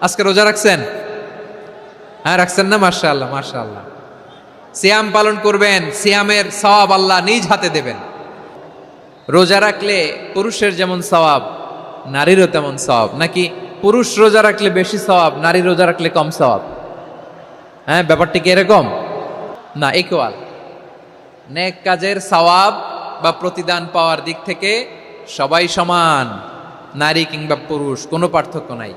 আজকে রোজা রাখছেন? হ্যাঁ, রাখছেন না? মাশাআল্লাহ মাশাআল্লাহ। সিয়াম পালন করবেন, সিয়ামের সওয়াব আল্লাহ নিজ হাতে দেবেন। রোজা রাখলে পুরুষের যেমন সওয়াব, নারীরও তেমন সওয়াব, নাকি পুরুষ রোজা রাখলে বেশি সওয়াব, নারী রোজা রাখলে কম সওয়াব? হ্যাঁ, ব্যাপারটি কি এরকম? না, ইকুয়াল। নেক কাজের সওয়াব বা প্রতিদান পাওয়ার দিক থেকে সবাই সমান, নারী কিংবা পুরুষ কোনো পার্থক্য নাই।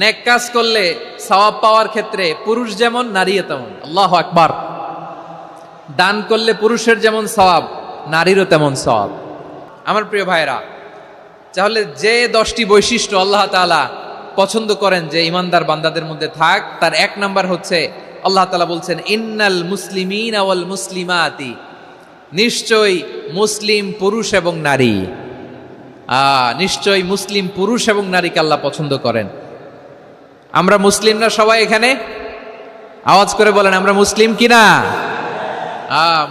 নেক কাজ করলে সওয়াব পাওয়ার ক্ষেত্রে পুরুষ যেমন, নারীও তেমন। আল্লাহু আকবার। দান করলে পুরুষের যেমন সওয়াব, নারীরও তেমন সওয়াব। আমার প্রিয় ভাইরা, তাহলে যে 10টি বৈশিষ্ট্য আল্লাহ তাআলা পছন্দ করেন যে ইমানদার বান্দাদের মধ্যে থাক, তার এক নাম্বার হচ্ছে আল্লাহ তাআলা বলছেন ইন্নাল মুসলিমিনা ওয়াল মুসলিমাতি, নিশ্চয়ই মুসলিম পুরুষ এবং নারী। নিশ্চয়ই মুসলিম পুরুষ এবং নারীকে আল্লাহ পছন্দ করেন। আমরা মুসলিম না সবাই এখানে? আওয়াজ করে বলেন, আমরা মুসলিম কিনা?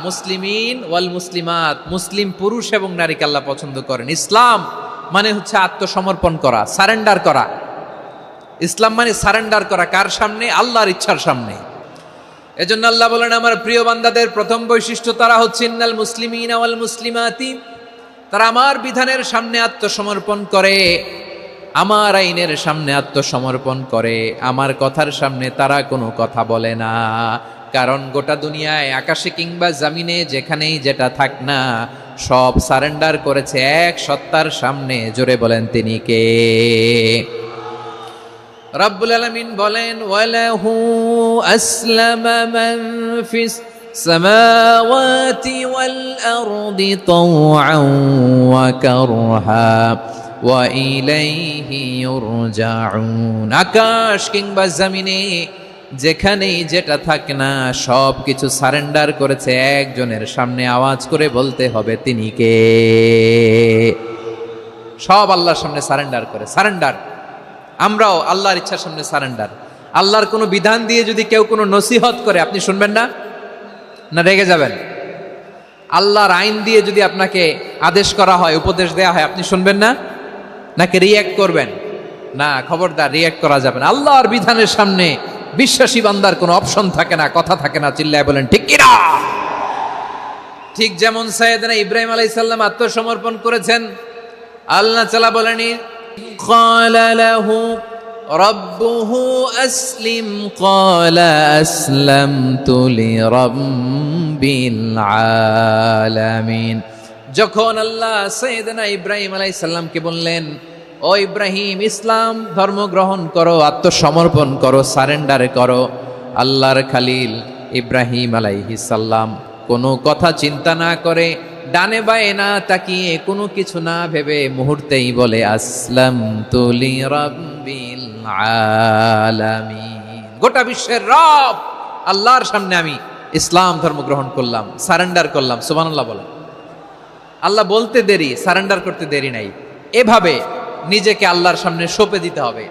মুসলিমিন ওয়াল মুসলিমাত, মুসলিম পুরুষ এবং নারীকে আল্লাহ পছন্দ করেন। ইসলাম মানে হচ্ছে আত্মসমর্পণ করা, সারেন্ডার করা। ইসলাম মানে সারেন্ডার করা, কার সামনে? আল্লাহর ইচ্ছার সামনে। এজন্য আল্লাহ বলেন আমার প্রিয় বান্দাদের প্রথম বৈশিষ্ট্য তারা হচ্ছে ইন্নাল মুসলিমিনা ওয়াল মুসলিমাতি, তারা আমার বিধানের সামনে আত্মসমর্পণ করে, আমার আইনের সামনে আত্মসমর্পণ করে, আমার কথার সামনে তারা কোনো কথা বলে না। কারণ গোটা দুনিয়ায় আকাশে কিংবা জমিনে যেখানেই যেটা থাক না, সব সারেন্ডার করেছে এক সত্তার সামনে। জোরে বলেন তিনি কে? রব্বুল আলামিন বলেন ওয়ালাহু আসলামা মান ফিস সামাওয়াতি ওয়াল আরদি তাওআন ওয়া কারহা ওয়া ইলাইহি ইউরজাউন। আকাশ কিংবা জমিনে যেখানেই যেটা থাকে না, সব কিছু সারেন্ডার করেছে একজনের সামনে। আওয়াজ করে বলতে হবে তিনি কে? সব আল্লাহর সামনে সারেন্ডার করে। সারেন্ডার। আমরাও আল্লাহর ইচ্ছার সামনে সারেন্ডার। আল্লাহর কোনো বিধান দিয়ে যদি কেউ কোনো নসিহত করে, আপনি শুনবেন না? না রেগে যাবেন? আল্লাহর আইন দিয়ে যদি আপনাকে আদেশ করা হয়, উপদেশ দেয়া হয়, আপনি শুনবেন না? নাকি রিয়্যাক্ট করবেন? না, খবরদার, রিয়্যাক্ট করা যাবে না। আল্লাহর বিধানের সামনে বিশ্বাসী বান্দার কোনো অপশন থাকে না, কথা থাকে না। চিল্লায় বলেন ঠিক কিনা? ঠিক যেমন সাইয়েদনা ইব্রাহিম আলাইহিস সালাম আত্মসমর্পণ করেছেন, আল্লাহ তাআলা বলেনি ক্বালা লাহু রাব্বুহু আসলিম ক্বালা আসলামতু লিরাব্বিল আলামিন। যখন আল্লাহ সাইয়েদনা ইব্রাহিম আলাইহিস সালামকে বললেন, ও ইব্রাহিম, ইসলাম ধর্ম গ্রহণ করো, আত্মসমর্পণ করো, সারেন্ডার করো, আল্লাহর খালিল ইব্রাহিম আলাইহিস সালাম কোনো কথা চিন্তা না করে, ডানে বায়ে না তাকিয়ে, কোনো কিছু না ভেবে মুহূর্তেই বলে আসলামতু লিরাব্বিল আলামিন। গোটা বিশ্বের রব আল্লাহর সামনে আমি ইসলাম ধর্ম গ্রহণ করলাম, সারেন্ডার করলাম। সুবহানাল্লাহ বলেন। আল্লাহ বলতে দেরি, সারেন্ডার করতে দেরি নাই। এভাবে নিজেকে আল্লাহর সামনে সঁপে দিতে হবে।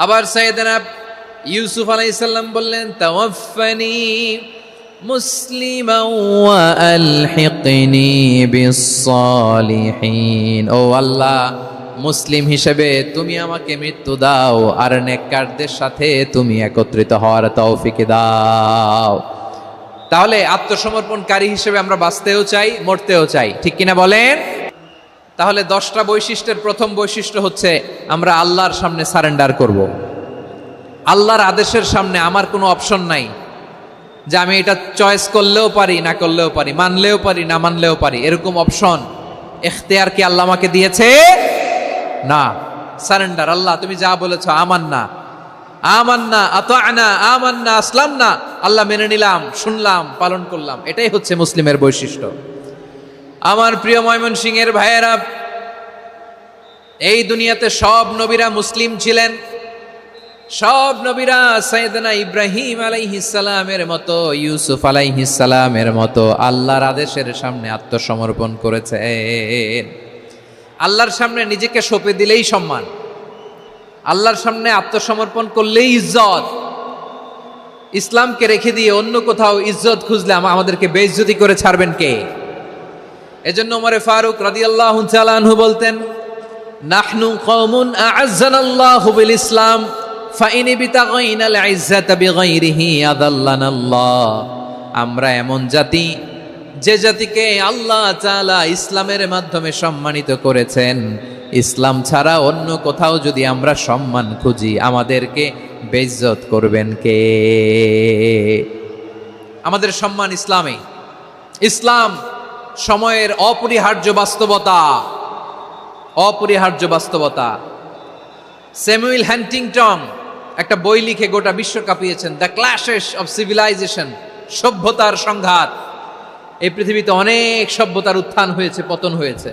আবার সাইয়েদনা ইউসুফ আলাইহিস সালাম বললেন তাওয়াফফানি মুসলিমান ওয়া আলহিকনি বিস-সালিহিন। ও আল্লাহ, মুসলিম হিসেবে তুমি আমাকে মৃত্যু দাও, আর নেককারদের সাথে তুমি একত্রিত হওয়ার তৌফিক দাও। তাহলে আত্মসমর্পণকারী হিসেবে আমরা বাঁচতেও চাই, মরতেও চাই, ঠিক কিনা বলেন? তাহলে 10টা বৈশিষ্ট্যের প্রথম বৈশিষ্ট্য হচ্ছে আমরা আল্লাহর সামনে সারেন্ডার করব। আল্লাহর আদেশের সামনে আমার কোনো অপশন নাই যে আমি এটা চয়েস করলেও পারি, না করলেও পারি, মানলেও পারি, না মানলেও পারি, এরকম অপশন এখতিয়ার কি আল্লাহ আমাকে দিয়েছে? না। সারেন্ডার। আল্লাহ তুমি যা বলেছ, আমান্না আমান্না আতা'না আমান্না আসলামনা, আল্লাহ মেনে নিলাম, শুনলাম, পালন করলাম। এটাই হচ্ছে মুসলিমের বৈশিষ্ট্য। আমার প্রিয় ময়মনসিংহের ভাইয়েরা, এই দুনিয়াতে সব নবীরা মুসলিম ছিলেন। সব নবীরা সাইয়েদনা ইব্রাহিম আলাইহিস সালামের মতো, ইউসুফ আলাইহিস সালামের মতো আল্লাহর আদেশের সামনে আত্মসমর্পণ করেছেন। আল্লাহর সামনে নিজেকে সঁপে দিলেই সম্মান, আল্লাহর সামনে আত্মসমর্পণ করলেই ইজ্জত। ইসলামকে রেখে দিয়ে অন্য কোথাও ইজ্জত খুঁজলে আমাদেরকে বেইজ্জতি করে ছাড়বেন কে? এজন্য ওমর ফারুক রাদিয়াল্লাহু তাআলা আনহু বলতেন, নাহনু কওমুন আ'আজ্জানাল্লাহু বিল ইসলাম ফাইন বিতাগাইনাল ইজ্জাতা বিগাইরিহি আযাল্লানাল্লাহ। আমরা এমন জাতি, যে জাতিকে আল্লাহ তাআলা ইসলামের মাধ্যমে সম্মানিত করেছেন, ইসলাম ছাড়া অন্য কোথাও যদি আমরা সম্মান খুঁজি, আমাদেরকে বেইজ্জত করবেন কে? আমাদের সম্মান ইসলামে। ইসলাম সময়ের অপরিহার্য বাস্তবতা, অপরিহার্য বাস্তবতা। স্যামুয়েল হান্টিংটন একটা বই লিখে গোটা বিশ্ব কাঁপিয়েছেন, দ্য ক্ল্যাশেস অফ সিভিলাইজেশন, সভ্যতার সংঘাত। এই পৃথিবীতে অনেক সভ্যতার উত্থান হয়েছে, পতন হয়েছে।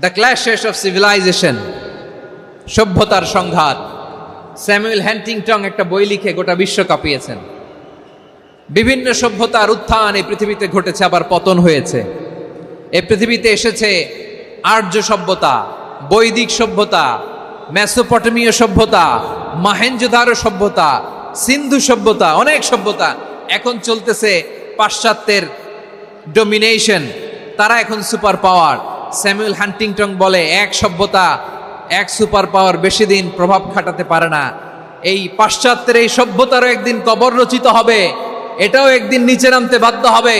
দ্য ক্ল্যাশেস অফ সিভিলাইজেশন, সভ্যতার সংঘাত। স্যামুয়েল হান্টিংটন একটা বই লিখে গোটা বিশ্ব কাঁপিয়েছেন। বিভিন্ন সভ্যতার উত্থান এই পৃথিবীতে ঘটেছে, আবার পতন হয়েছে। এই পৃথিবীতে এসেছে আর্য সভ্যতা, বৈদিক সভ্যতা, মেসোপটেমীয় সভ্যতা, মহেঞ্জোদারো সভ্যতা, সিন্ধু সভ্যতা, অনেক সভ্যতা। এখন চলতেছে পাশ্চাত্যের ডোমিনেশন, তারা এখন সুপার পাওয়ার। স্যামুয়েল হান্টিংটন বলে, এক সভ্যতা, এক সুপার পাওয়ার বেশি দিন প্রভাব খাটাতে পারে না। এই পাশ্চাত্যের এই সভ্যতারও একদিন কবর রচিত হবে, এটাও একদিন নিচে নামতে বাধ্য হবে।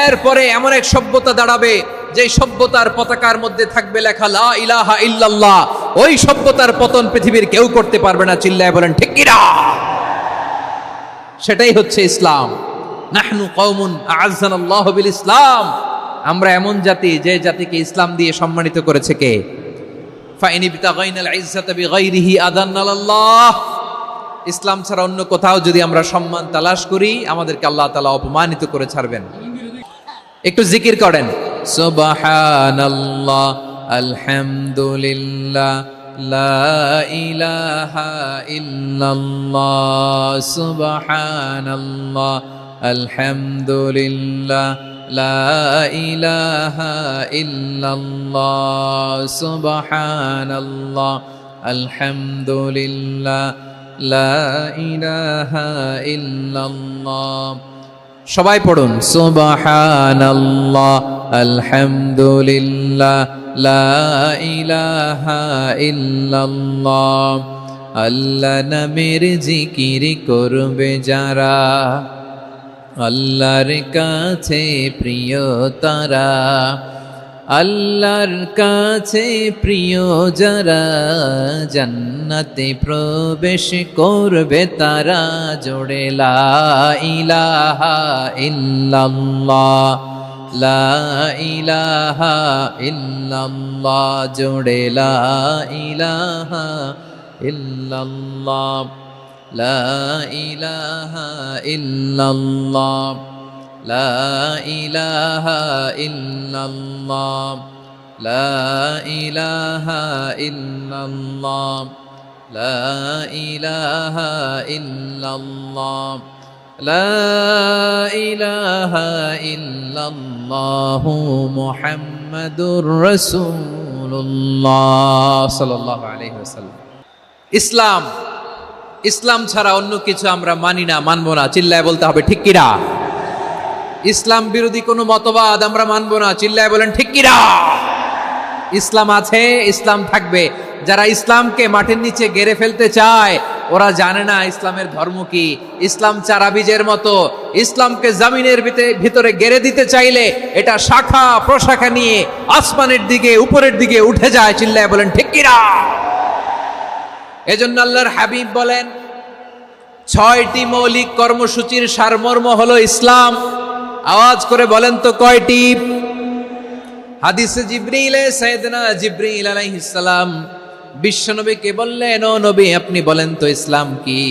এরপরে এমন এক সভ্যতা দাঁড়াবে, যে সভ্যতার পতাকার মধ্যে থাকবে লেখা লা ইলাহা ইল্লাল্লাহ। ওই সভ্যতার পতন পৃথিবীর কেউ করতে পারবে না। চিল্লায় বলেন ঠিক কিনা? সেটাই হচ্ছে ইসলাম। নাহনু কওমুন আ'আজ্জানাল্লাহু বিল ইসলাম। আমরা এমন জাতি, যে জাতিকে ইসলাম দিয়ে সম্মানিত করেছে কে? ফাইন বিতাগাইনাল ইজ্জাতা বিগাইরিহি আযাল্লানাল্লাহ। ইসলাম ছাড়া অন্য কোথাও যদি আমরা সম্মান তালাশ করি, আমাদেরকে আল্লাহ তাআলা অপমানিত করে ছাড়বেন। একটু জিকির করেন, সুবহানাল্লাহ, আলহামদুলিল্লাহ, লা ইলাহা ইল্লাল্লাহ, সুবহানাল্লাহ, আলহামদুলিল্লাহ, লা ইলাহা ইল্লাল্লাহ, সুবহানাল্লাহ, আলহামদুলিল্লাহ, লা ইলাহা ইল্লাল্লাহ। সবাই পড়ুন, সুবহানাল্লাহ, আলহামদুলিল্লাহ, লা ইলাহা ইল্লাল্লাহ। আল্লাহ নামের জিকির করবে যারা, আল্লাহর কাছে প্রিয় তারা। আল্লাহর কাছে প্রিয় যারা, জান্নাতে প্রবেশ করবে তারা। জোড়ে লা ইলাহা ইল্লাল্লাহ, লা ইলাহা ইল্লাল্লাহ। জোড়ে লা ইলাহা ইল্লাল্লাহ, লা ইলাহা ইল্লাল্লাহ, লা ইলাহা ইল্লাল্লাহ, লা ইলাহা ইল্লাল্লাহ, লা ইলাহা ইল্লাল্লাহ, লা ইলাহা ইল্লাল্লাহু মুহাম্মাদুর রাসূলুল্লাহ সাল্লাল্লাহু আলাইহি ওয়াসাল্লাম। ইসলাম, ইসলাম ছাড়া অন্য কিছু আমরা মানি না, মানবো না। চিল্লায় বলতে হবে ঠিক কিনা? ইসলাম বিরোধী কোনো মতবাদ আমরা মানবো না। চিল্লায় বলেন ঠিক কিনা? ইসলাম আছে, ইসলাম থাকবে। যারা ইসলামকে মাটির নিচে গেড়ে ফেলতে চায়, ওরা জানে না ইসলামের ধর্ম কি। ইসলাম চারা বীজের মতো, ইসলামকে জমিনের ভিতরে গেড়ে দিতে চাইলে এটা শাখা প্রশাখা নিয়ে আসমানের দিকে, উপরের দিকে উঠে যায়। চিল্লায় বলেন ঠিক কিনা? এজন্য আল্লাহর হাবিব বলেন, 6টি মৌলিক কর্মসূচির সারমর্ম হলো ইসলাম। আওয়াজ করে বলেন তো কয়টি? হাদিসে জিবরিলে সাইয়েদনা জিবরিল আলাইহিস সালাম বিশ্বনবীকে বললেন, ও নবী আপনি বলেন তো ইসলাম কি?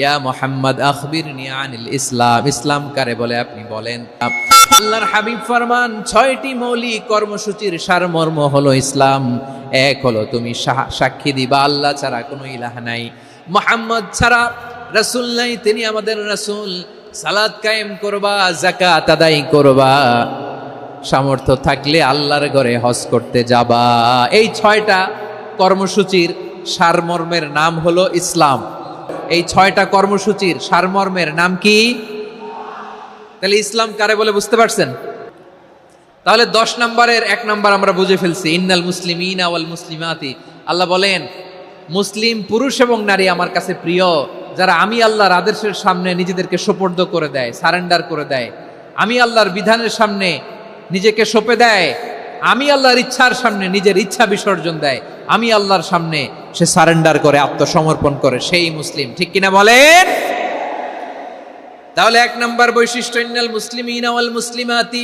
ইয়া মুহাম্মদ আখবিরনি আনিল ইসলাম। ইসলাম কারে বলে আপনি বলেন। আল্লাহর হাবিব ফরমান, 6টি মৌলিক কর্মসূচির সারমর্ম হলো ইসলাম। এক হলো তুমি সাক্ষী দিবা আল্লাহ ছাড়া কোনো ইলাহ নাই, মুহাম্মদ ছাড়া রাসূল নাই, তিনি আমাদের রাসূল। সালাত কায়েম করবা, যাকাত আদায় করবা, সামর্থ্য থাকলে আল্লাহর ঘরে হজ করতে যাবা। এই 6টা কর্মসূচির সারমর্মের নাম হলো ইসলাম। এই 6টা কর্মসূচির সারমর্মের নাম কি? তাহলে ইসলাম কারে বলে বুঝতে পারছেন? তাহলে 10 নম্বরের 1 নম্বর আমরা বুঝে ফেলছি, ইন্নাল মুসলিমিনা ওয়াল মুসলিমাতি। আল্লাহ বলেন মুসলিম পুরুষ এবং নারী আমার কাছে প্রিয়, যারা আমি আল্লাহর আদেশের সামনে নিজেদেরকে সোপর্দ করে দেয়, সারেন্ডার করে দেয়, আমি আল্লাহর বিধানের সামনে নিজেকে সঁপে দেয়, আমি আল্লাহর ইচ্ছার সামনে নিজের ইচ্ছা বিসর্জন দেয়, আমি আল্লাহর সামনে সে সারেন্ডার করে, আত্মসমর্পণ করে, সেই মুসলিম। ঠিক কিনা বলেন? তাহলে এক নম্বর বৈশিষ্ট্য ইন্নাল মুসলিমিনা ওয়াল মুসলিমাতি।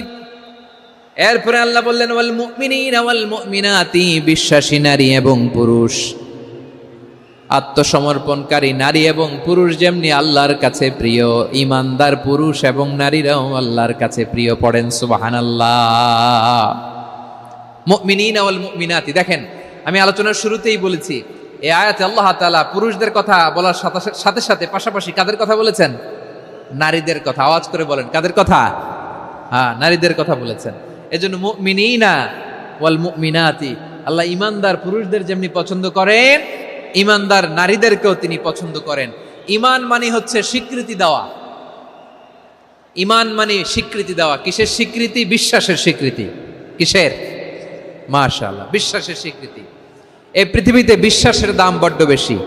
এরপরে আল্লাহ বললেন ওয়াল মুমিনিনা ওয়াল মুমিনাতি, বিশ্বাসী নারী এবং পুরুষ, আত্মসমর্পণকারী নারী এবং পুরুষ যেমনি আল্লাহর কাছে প্রিয়, ইমানদার পুরুষ এবং নারীরাও আল্লাহর কাছে প্রিয়। পড়েন সুবহানাল্লাহ। মুমিনিনা ওয়াল মুমিনাতি, দেখেন আমি আলোচনার শুরুতেই বলেছি এই আয়াতে আল্লাহ তাআলা পুরুষদের কথা বলার সাথে সাথে পাশাপাশি কাদের কথা বলেছেন? নারীদের কথা। আওয়াজ করে বলেন, কাদের কথা? হ্যাঁ, নারীদের কথা বলেছেন। এজন্য মুমিনিনা ওয়াল মুমিনাতি, আল্লাহ ইমানদার পুরুষদের যেমনি পছন্দ করেন, ইমানদার নারীদেরকেও তিনি পছন্দ করেন। ঈমান মানে হচ্ছে স্বীকৃতি দেওয়া। ঈমান মানে স্বীকৃতি দেওয়া। কিসের স্বীকৃতি? বিশ্বাসের স্বীকৃতি। কিসের? মাশাআল্লাহ, বিশ্বাসের স্বীকৃতি। এই পৃথিবীতে বিশ্বাসের দাম বড্ড বেশি।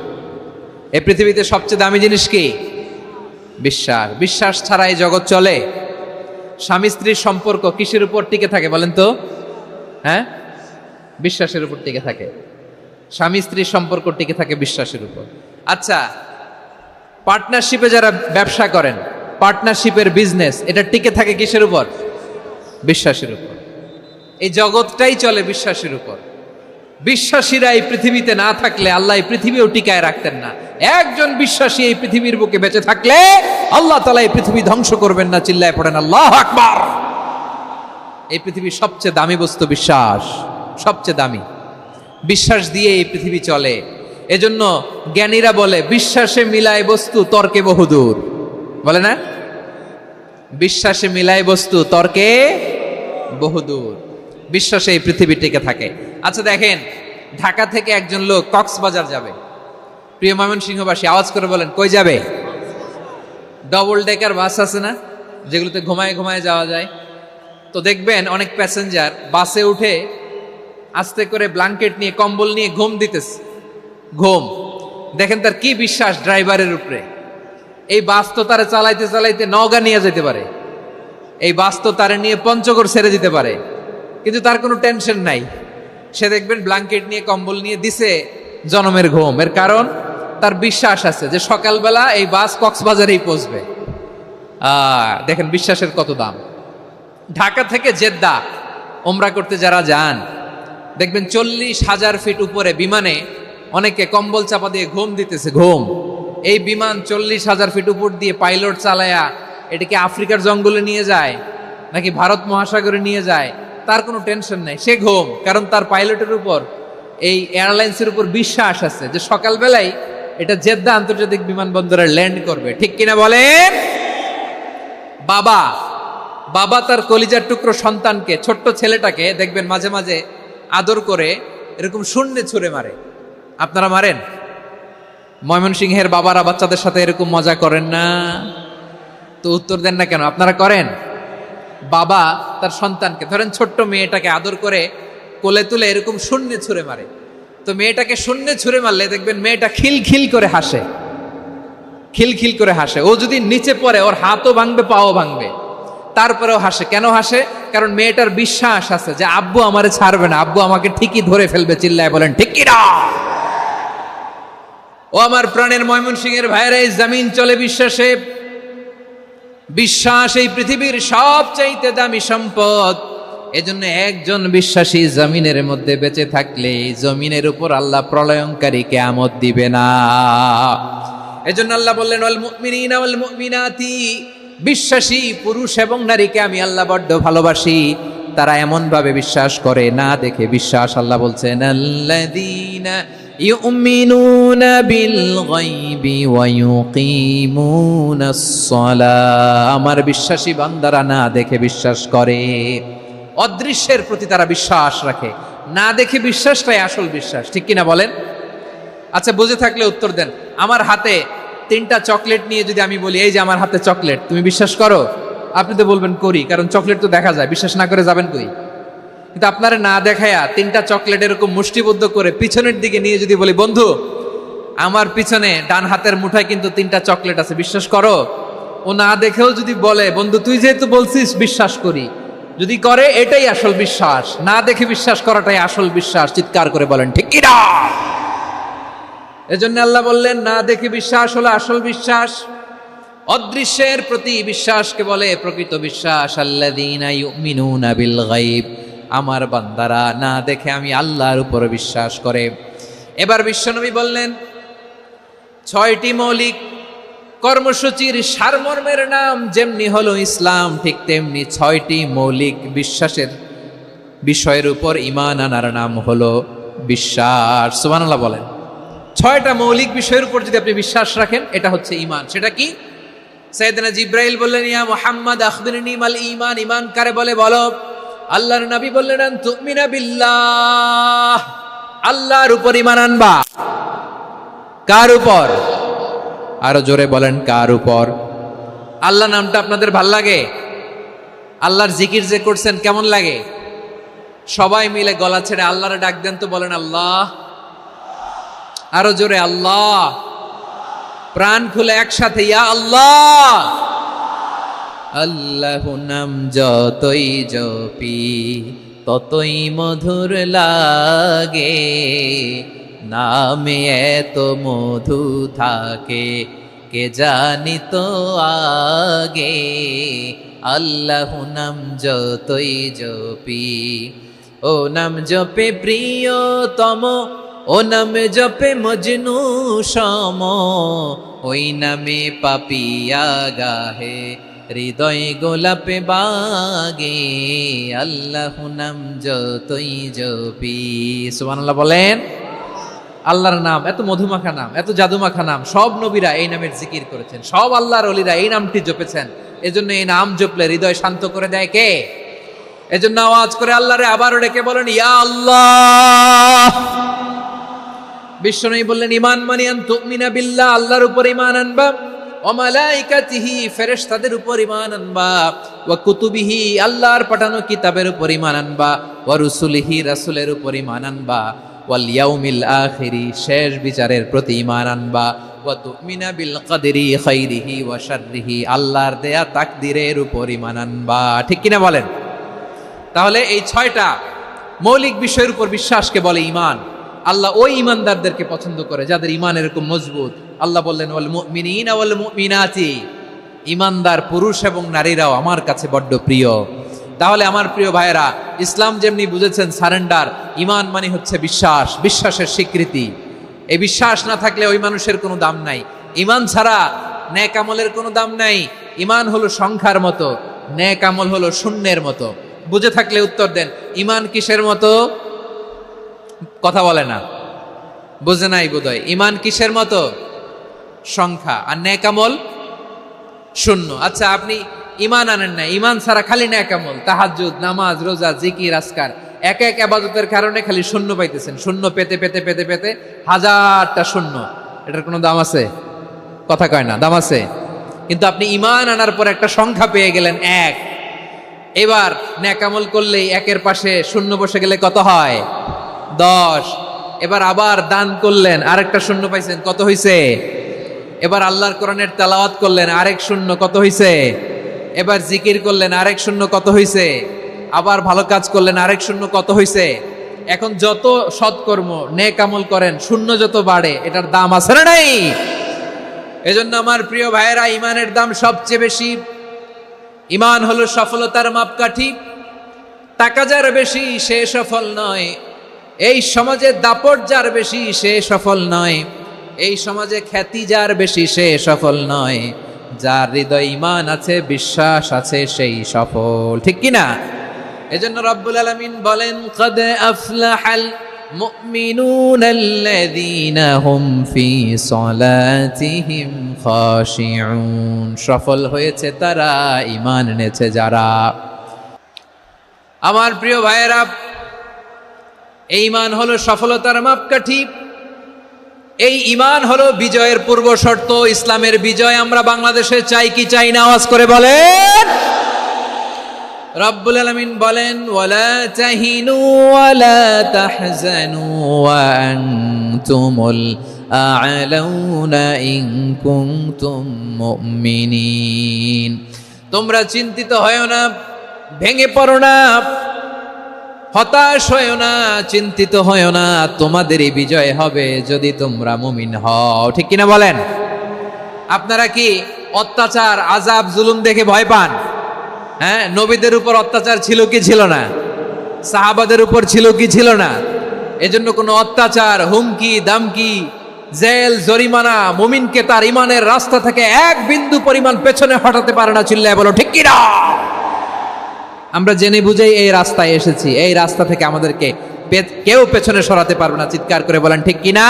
এই পৃথিবীতে সবচেয়ে দামি জিনিস কি? বিশ্বাস। বিশ্বাস ছাড়া এই জগৎ চলে? স্বামী স্ত্রীর সম্পর্ক কিসের উপর টিকে থাকে বলেন তো? হ্যাঁ, বিশ্বাসের উপর টিকে থাকে। স্বামী স্ত্রীর সম্পর্ক টিকে থাকে বিশ্বাসের উপর। আচ্ছা, পার্টনারশিপে যারা ব্যবসা করেন, পার্টনারশিপের বিজনেস, এটা টিকে থাকে কিসের উপর? বিশ্বাসের উপর। এই জগৎটাই চলে বিশ্বাসের উপর। বিশ্বাসীরা এই পৃথিবীতে না থাকলে আল্লাহ এই পৃথিবীও টিকায় রাখতেন না। একজন বিশ্বাসী এই পৃথিবীর বুকে বেঁচে থাকলে আল্লাহ তাআলা এই পৃথিবী ধ্বংস করবেন না। চিল্লায় পড়েন আল্লাহু আকবার। এই পৃথিবীর সবচেয়ে দামি বস্তু বিশ্বাস, সবচেয়ে দামি। বিশ্বাস দিয়ে এই পৃথিবী চলে। এজন্য জ্ঞানীরা বলে বিশ্বাসে মিলায় বস্তু, তর্কে বহুদূর। বলে না? বিশ্বাসে মিলায় বস্তু, তর্কে বহুদূর। বিশ্বাসে এই পৃথিবী টিকে থাকে। আচ্ছা দেখেন, ঢাকা থেকে একজন লোক কক্সবাজার যাবে। প্রিয় ময়মনসিংহবাসী, আওয়াজ করে বলেন, কই যাবে? ডবল ডেকার বাস আছে না, যেগুলোতে ঘুমায় ঘুমায় যাওয়া যায়। তো দেখবেন অনেক প্যাসেঞ্জার বাসে উঠে আস্তে করে ব্ল্যাঙ্কেট নিয়ে, কম্বল নিয়ে ঘুম দিতেছে। ঘুম দেখেন তার কি বিশ্বাস ড্রাইভারের উপরে। এই বাস তো তারা চালাইতে চালাইতে নওগাঁ নিয়ে যেতে পারে, এই বাস তো তারা নিয়ে পঞ্চগড় ছেড়ে দিতে পারে, কিন্তু তার কোনো টেনশন নাই। সে দেখবেন ব্ল্যাঙ্কেট নিয়ে, কম্বল নিয়ে দিছে জনমের ঘুম। এর কারণ তার বিশ্বাস আছে যে সকালবেলা এই বাস কক্সবাজারেই পৌঁছবে। দেখেন বিশ্বাসের কত দাম। ঢাকা থেকে জেদ্দা ওমরা করতে যারা যান, দেখবেন 40,000 ফিট উপরে বিমানে অনেকে কম্বল চাপা দিয়ে ঘুম দিতেছে। ঘুম। এই বিমান 40,000 ফিট উপর দিয়ে পাইলট চালায়া এটাকে আফ্রিকার জঙ্গলে নিয়ে যায় নাকি ভারত মহাসাগরে নিয়ে যায়, তার কোনো টেনশন নাই। সে ঘুম, কারণ তার পাইলটের উপর, এই এয়ারলাইন্সের উপর বিশ্বাস আছে যে সকালবেলায় এটা জেদ্দা আন্তর্জাতিক বিমানবন্দরে ল্যান্ড করবে। ঠিক কিনা বলেন? বাবা বাবা তার কলিজার টুকরো সন্তানকে, ছোট্ট ছেলেটাকে দেখবেন মাঝে মাঝে আদর করে এরকম শূন্যে ছুঁড়ে মারে। আপনারা মারেন? ময়মনসিংহের বাবারা বাচ্চাদের সাথে এরকম মজা করেন না? তো উত্তর দেন না কেন? আপনারা করেন? বাবা তার সন্তানকে, ধরেন ছোট্ট মেয়েটাকে আদর করে কোলে তুলে এরকম শূন্যে ছুঁড়ে মারে। তো মেয়েটাকে শূন্যে ছুঁড়ে মারলে দেখবেন মেয়েটা খিলখিল করে হাসে, খিলখিল করে হাসে। ও যদি নিচে পড়ে ওর হাতও ভাঙবে, পাও ভাঙবে, তারপরেও হাসে। কেন হাসে? কারণ মেয়েটার বিশ্বাস আছে যে আব্বু আমারে ছাড়বে না, আব্বু আমাকে ঠিকই ধরে ফেলবে। চিল্লায় বলেন ঠিক কিনা? ও আমার প্রাণের ময়মনসিংহের ভাইয়েরা, এই জমিন চলে বিশ্বাসে। বিশ্বাস এই পৃথিবীর সবচাইতে দামি সম্পদ। এজন্য একজন বিশ্বাসী জমিনের মধ্যে বেঁচে থাকলে জমিনের উপর আল্লাহ প্রলয়ঙ্কারী কিয়ামত দিবে না। এজন্য আল্লাহ বললেন ওয়াল মুমিনিনা ওয়াল মুমিনাতি, বিশ্বাসী পুরুষ এবং নারীকে আমি আল্লাহ বড্ড ভালোবাসি। তারা এমন ভাবে বিশ্বাস করে, না দেখে বিশ্বাস। আল্লাহ বলছেন আল্লাযীনা ইউমিনুনা বিল গায়বি ওয়া ইউকিমুনাস সালাহ, আমার বিশ্বাসী বান্দারা না দেখে বিশ্বাস করে। অদৃশ্যের প্রতি তারা বিশ্বাস রাখে, না দেখে বিশ্বাসটাই আসল বিশ্বাস। ঠিক কিনা বলেন? আচ্ছা, বুঝে থাকলে উত্তর দেন। আমার হাতে 3টা চকলেট নিয়ে যদি আমি বলি এই যে আমার হাতে চকলেট, তুমি বিশ্বাস করো? আপনি তো বলবেন করি, কারণ চকলেট তো দেখা যায়। বিশ্বাস না করে যাবেন কই? কিন্তু আপনারা না দেখায়া 3টা চকলেট এরকম মুষ্টিবদ্ধ করে পিছনের দিকে নিয়ে যদি বলি বন্ধু আমার পিছনে ডান হাতের মুঠায় কিন্তু 3টা চকলেট আছে, বিশ্বাস করো? ও না দেখেও যদি বলে, বন্ধু তুই যেহেতু বলছিস বিশ্বাস করি, যদি করে এটাই আসল বিশ্বাস, না দেখে বিশ্বাস করাটাই আসল বিশ্বাস। চিৎকার করে বলেন ঠিক কি না? এজন্য আল্লাহ বললেন না দেখে বিশ্বাস হলো আসল বিশ্বাস। অদৃশ্যের প্রতি বিশ্বাসকে বলে প্রকৃত বিশ্বাস। আল্লাযীনা ইউমিনুনা বিল গায়ব, আমার বান্দারা না দেখে আমি আল্লাহর উপর বিশ্বাস করে। এবার বিশ্বনবী বললেন 6টি মৌলিক কর্মসূচির সারমর্মের নাম যেমনি হলো ইসলাম, ঠিক তেমনি 6টি মৌলিক বিশ্বাসের বিষয়ের উপর ঈমান আনার নাম হলো বিশ্বাস। সুবহানাল্লাহ বলেন। 6টা মৌলিক বিষয়ের উপর যদি আপনি বিশ্বাস রাখেন, এটা হচ্ছে ঈমান। সেটা কি? সাইয়েদনা জিব্রাইল বললেন, ইয়া মুহাম্মদ আখবিরনি মাল ঈমান, ঈমান কারে বলে বলো। আল্লাহর নবী বললেন, আন তুমিনা বিল্লাহ, আল্লাহর উপর ঈমান আনবা। কার উপর? আরো জোরে বলেন, কার উপর? আল্লাহ নামটা আপনাদের ভাল লাগে? আল্লাহর জিকির যে করছেন কেমন লাগে? সবাই মিলে গলা ছেড়ে আল্লাহরে ডাক দেন তো, বলেন আল্লাহ। আরো জোরে আল্লাহ। প্রাণ খুলে একসাথে ইয়া আল্লাহ। আল্লাহ নাম যতই জপি ততই মধুর লাগে, নামে এত মধু থাকে কে জানি তো আগে। আল্লাহ নাম যতই জপি, ও নাম জপে প্রিয়তম, ও নাম জপে মজনু সম, ওই নামে পাপিয়া গাহে হৃদয় গোলাপে বাগে। আল্লাহ নাম যতই জপি। সুবহানাল্লাহ বলেন। আল্লাহর নাম এত মধুমাখা নাম, এত জাদুমাখা নাম, সব নবীরা এই নামের জিকির করেছেন, সব আল্লাহর ওলিরা এই নামটি জপেছেন। এজন্য এই নাম জপলে হৃদয় শান্ত করে দেয় কে? এজন্য আওয়াজ করে আল্লাহরে আবারও ডেকে বলেন ইয়া আল্লাহ। বিশ্বনবী বললেন ঈমান মানে আন তুমিনা বিল্লাহ, আল্লাহর উপর ঈমান আনবা, ওয়া মালাইকাতিহি, ফেরেশতাদের উপর ঈমান আনবা, ওয়া কুতুবিহি, আল্লাহর পাঠানো কিতাবের উপর ঈমান আনবা, ওয়া রুসুলিহি, রাসূলের উপর ঈমান আনবা, ওয়াল ইয়াউমিল আখিরি, শেষ বিচারের প্রতি ঈমান আনবা, ওয়া তুমিনা বিল কদরি খাইরিহি ওয়া শাররিহি, আল্লাহর দেয়া তাকদীরের উপর ঈমান আনবা। ঠিক কিনা বলেন? তাহলে এই 6টা মৌলিক বিষয়ের উপর বিশ্বাসকে বলে ঈমান। আল্লাহ ওই ঈমানদারদেরকে পছন্দ করে যাদের ঈমান এরকম মজবুত। আল্লাহ বললেন ওয়াল মুমিনিনা ওয়াল মুমিনাতি, ঈমানদার পুরুষ এবং নারীরাও আমার কাছে বড্ড প্রিয়। তাহলে আমার প্রিয় ভাইয়েরা, ইসলাম যেমনি বুঝেছেন সারেন্ডার, ঈমান মানে হচ্ছে বিশ্বাস, বিশ্বাসের স্বীকৃতি। এই বিশ্বাস না থাকলে ওই মানুষের কোনো দাম নাই। ঈমান ছাড়া নেক আমলের কোনো দাম নাই। ঈমান হলো সংখ্যার মতো, নেক আমল হলো শূন্যের মতো। বুঝে থাকলে উত্তর দেন, ঈমান কিসের মতো? কথা বলে না, বুঝে নাই বোধহয়। ঈমান কিসের মতো? সংখ্যা। আর নেক আমল শূন্য। আচ্ছা, আপনি ঈমান আনেন না, ঈমান ছাড়া খালি নেক আমল, তাহাজ্জুদ, নামাজ, রোজা, জিকির, আজকার, এক এক ইবাদতের কারণে খালি শূন্য পাইতেছেন। শূন্য পেতে পেতে পেতে পেতে হাজারটা শূন্য। এটার কোনো দাম আছে? কথা কয় না, দাম আছে। কিন্তু আপনি ঈমান আনার পর একটা সংখ্যা পেয়ে গেলেন, 1। এবার নেক আমল করলেই একের পাশে শূন্য বসে গেলে কত হয়? 10। এবার আবার দান করলেন, আরেকটা শূন্য পাইছেন, কত হইছে? এবার আল্লাহর কোরআনের তেলাওয়াত করলেন, আরেক শূন্য, কত হইছে? এবার জিকির করলেন, আরেক শূন্য, কত হইছে? আবার ভালো কাজ করলেন, আরেক শূন্য, কত হইছে? এখন যত সৎকর্ম নেক আমল করেন, শূন্য যত বাড়ে, এটার দাম আছে না নাই? এজন্য আমার প্রিয় ভাইয়েরা, ঈমানের দাম সবচেয়ে বেশি। ঈমান হলো সফলতার মাপকাঠি। টাকা যার বেশি সে সফল নয়, এই সমাজে দাপট যার বেশি সে সফল নয়, এই সমাজে খ্যাতি যার বেশি সে সফল নয়, যার হৃদয় ঈমান আছে, বিশ্বাস আছে, সেই সফল। ঠিক কিনা? এজন্য রব্বুল আলামিন বলেন, কদ আফলাহাল মুমিনুনাল্লাযীনা হুম ফি সলাতিহিম খাশিউন, সফল হয়েছে তারা, ঈমান এনেছে যারা। আমার প্রিয় ভাইয়েরা, এই ঈমান হলো সফলতার মাপকাঠি। এই ঈমান হলো বিজয়ের পূর্ব শর্ত। ইসলামের বিজয় আমরা বাংলাদেশে চাই কি চাই না? আওয়াজ করে বলেন। রব্বুল আলামিন বলেন, ওয়ালা তাহিনু ওয়ালা তাহজানু ওয়া আনতুমুল আ'লাউনা ইন কুনতুম মুমিনিন। তোমরা চিন্তিত হয়ো না, ভেঙে পড়ো না, হতাশ হয়ো না, চিন্তিত হয়ো না, তোমাদেরই বিজয় হবে যদি তোমরা মুমিন হও। ঠিক কিনা বলেন? আপনারা কি অত্যাচার, আযাব, জুলুম দেখে ভয় পান? হ্যাঁ, নবীদের উপর অত্যাচার ছিল কি ছিল না? সাহাবাদের উপর ছিল কি ছিল না? এজন্য কোনো অত্যাচার, হুমকি, দামকি, জেল, জরিমানা মুমিনকে তার ইমানের রাস্তা থেকে এক বিন্দু পরিমাণ পেছনে হটাতে পারে না। চিল্লায় বলো ঠিক কিনা? আমরা জেনে বুঝেই এই রাস্তায় এসেছি, এই রাস্তা থেকে আমাদেরকে কেউ পেছনে সরাতে পারবে না। চিৎকার করে বলেন ঠিক কিনা?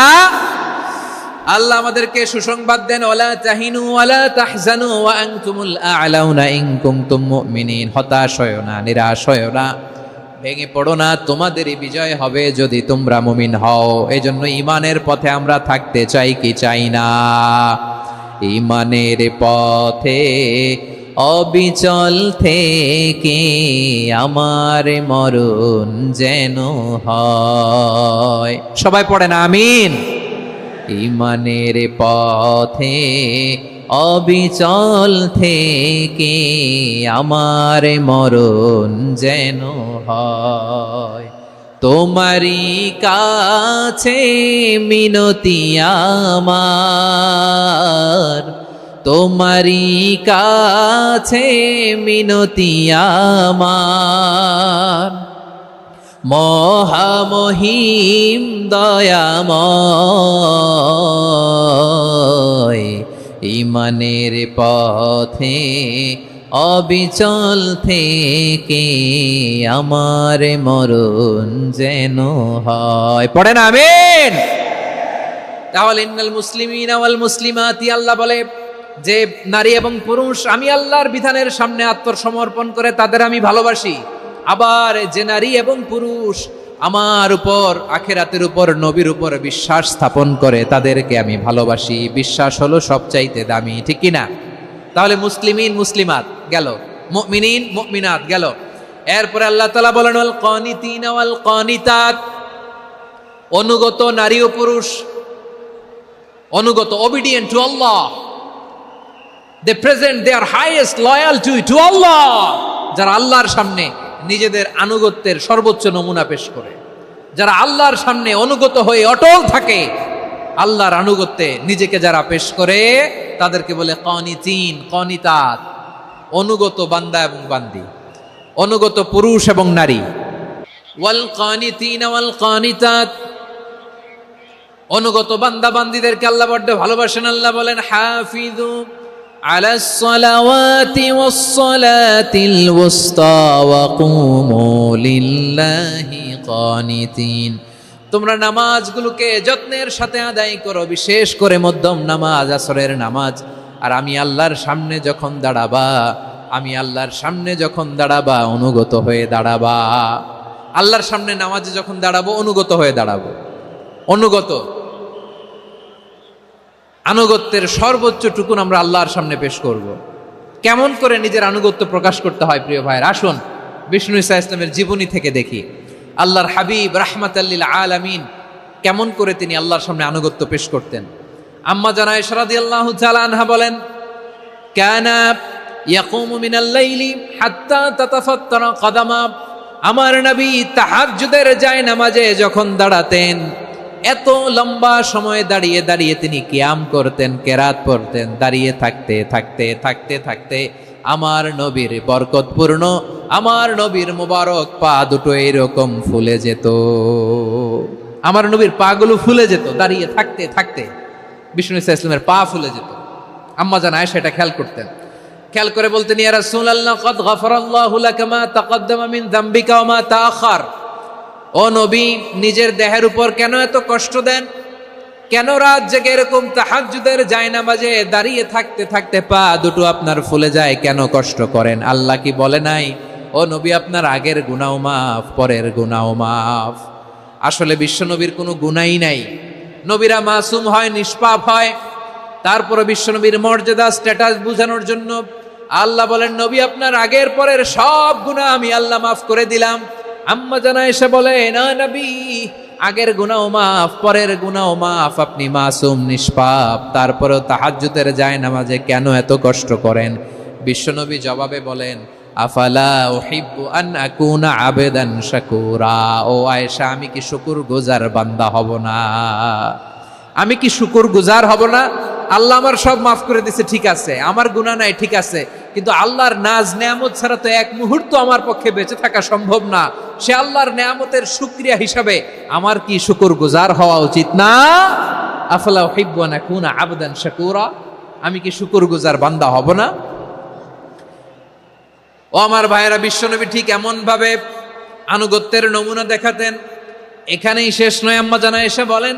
আল্লাহ আমাদেরকে সুসংবাদ দেন, ওয়ালা তাহিনু ওয়ালা তাহজানু ওয়া আনতুমুল আ'লাউনা ইন কুনতুম মুমিনিন। হতাশ হয়ো না, নিরাশ হয়ো না, ভেঙে পড়ো না, তোমাদেরই বিজয় হবে যদি তোমরা মুমিন হও। এজন্য ঈমানের পথে আমরা থাকতে চাই কি চাই না? ঈমানের পথে অবিচল থেকে আমার মরণ যেন হয়। সবাই পড়েন আমিন। ঈমানের পথে অবিচল থেকে আমার মরণ যেন হয়। তোমারই কাছে মিনতি আমার, তোমারই কাছে মিনতি আমার, মহামহিম দয়াময়। ঈমানের পথে অবিচল থেকে আমার মরণ যেন হয়। পড়েন আমিন। তাহলে ইন্নাল মুসলিমিনা ওয়াল মুসলিমাতি, আল্লাহ বলে যে নারী এবং পুরুষ আমি আল্লাহর বিধানের সামনে আত্মসমর্পণ করে তাদের আমি ভালোবাসি। আবার যে নারী এবং পুরুষ আমার উপর, আখিরাতের উপর, নবীর উপর বিশ্বাস স্থাপন করে তাদেরকে আমি ভালোবাসি। বিশ্বাস হলো সবচাইতে দামি। ঠিক কিনা? তাহলে মুসলিমিন মুসলিমাত গেল, মুমিনিন মুমিনাত গেল। এরপরে আল্লাহ তাআলা বলেন ওয়াল কানিতিনা ওয়াল কানিতাত, অনুগত নারী ও পুরুষ, অনুগত, obedient to Allah, they present their highest loyalty to Allah, যারা আল্লাহর সামনে নিজেদের আনুগত্যের সর্বোচ্চ নমুনা পেশ করে, যারা আল্লাহর সামনে অনুগত হয়ে অটল থাকে, আল্লাহর আনুগত্যে নিজেকে যারা পেশ করে তাদেরকে বলে কানিতিন, কানিতাত, অনুগত বান্দা এবং বান্দি, অনুগত পুরুষ এবং নারী। ওয়াল কানিতিনা ওয়াল কানিতাত, অনুগত বান্দা বান্দিদেরকে আল্লাহ বড্ড ভালোবাসেন। আল্লাহ বলেন হাফিজু আলাস সালাওয়াতি ওয়াস সালাতিল ওয়ুসতা ওয়া কুমু লিল্লাহি কানিতিন, তোমরা নামাজগুলোকে যত্নের সাথে আদায় করো, বিশেষ করে মধ্যম নামাজ, আসরের নামাজ। আর আমি আল্লাহর সামনে যখন দাঁড়াবা, আমি আল্লাহর সামনে যখন দাঁড়াবা অনুগত হয়ে দাঁড়াবা। আল্লাহর সামনে নামাজে যখন দাঁড়াবো অনুগত হয়ে দাঁড়াবো। অনুগত, আনুগত্যের সর্বোচ্চ টুকুন আমরা আল্লাহর সামনে পেশ করব। কেমন করে নিজের আনুগত্য প্রকাশ করতে হয় প্রিয় ভাইয়ের, আসুন বিষ্ণু ঈসা ইসলামের জীবনী থেকে দেখি। আল্লাহর হাবিব রাহমাতাল লিল আলামিন কেমন করে তিনি আল্লাহর সামনে আনুগত্য পেশ করতেন। আম্মা জানা আয়েশা রাদিয়াল্লাহু তাআলা আনহা বলেন, কানা ইয়াকুমু মিনাল লাইলি হাত্তা তাতাফাত্তারা কদামা, আমার নবী তাহাজ্জুদের যায় নামাজে যখন দাঁড়াতেন এত লম্বা সময় দাঁড়িয়ে দাঁড়িয়ে তিনি কিয়াম করতেন, কেরাত পড়তেন। দাঁড়িয়ে থাকতে থাকতে থাকতে থাকতে আমার নবীর বরকতপূর্ণ, আমার নবীর মুবারক পা দুটো এরকম ফুলে যেত। আমার নবীর পা গুলো ফুলে যেত দাঁড়িয়ে থাকতে থাকতে, বিষ্ণু ঈসা ইসলামের পা ফুলে যেত। আম্মা জান আয়েশা এটা খেয়াল করতেন। খেয়াল করে বলতেন, ইয়া রাসূলুল্লাহ ক্বাদ গাফারাল্লাহু লাকা মা তাকাদ্দামা মিন যামবিকা ওয়া মা তাআখার। ও নবী, নিজের দেহের উপর কেন এত কষ্ট দেন? কেন রাত জেগে এরকম তাহাজ্জুদের জায়নামাজে দাঁড়িয়ে থাকতে থাকতে পা দুটো আপনার ফুলে যায়? কেন কষ্ট করেন? আল্লাহ কি বলে নাই, ও নবী আপনার আগের গুনাহ মাফ, পরের গুনাহ মাফ? আসলে বিশ্ব নবীর কোনো গুনাহই নাই। নবীরা মাসুম হয়, নিষ্পাপ হয়। তারপরে বিশ্ব নবীর মর্যাদা, স্ট্যাটাস বোঝানোর জন্য আল্লাহ বলেন, নবী আপনার আগের পরের সব গুনাহ আমি আল্লাহ মাফ করে দিলাম। আম্মা জান আয়েশা বলে, না নবী, আগের গুনাহ মাফ, পরের গুনাহ মাফ, আপনি মাসুম নিষ্পাপ, তারপরেও তাহাজ্জুদের জায়নামাজে কেন এত কষ্ট করেন? বিশ্বনবী জবাবে বলেন, আফালা উহিব্বু আন আকুনা আবেদান শাকুরা। ও আয়েশা, আমি কি শুকরগুজার বান্দা হব না? আমি কি শুকরগুজার হব না? আল্লাহ আমার সব মাফ করে দিছে, ঠিক আছে, আমার গুনাহ নাই, ঠিক আছে, কিন্তু আল্লাহর নাজ নেয়ামত ছাড়া তো এক মুহূর্ত আমার পক্ষে বেঁচে থাকা সম্ভব না। সে আল্লাহর নেয়ামতের শুকরিয়া হিসাবে আমার কি শুকরগুজার হওয়া উচিত না? আফালা উহিব্বু আন আকুনা আবদান শাকুরা, আমি কি শুকরগুজার বান্দা হব না? ও আমার ভাইয়েরা, বিশ্বনবী ঠিক এমন ভাবে আনুগত্যের নমুনা দেখাতেন। এখানেই শেষ নয়, আম্মা জানা এসে বলেন,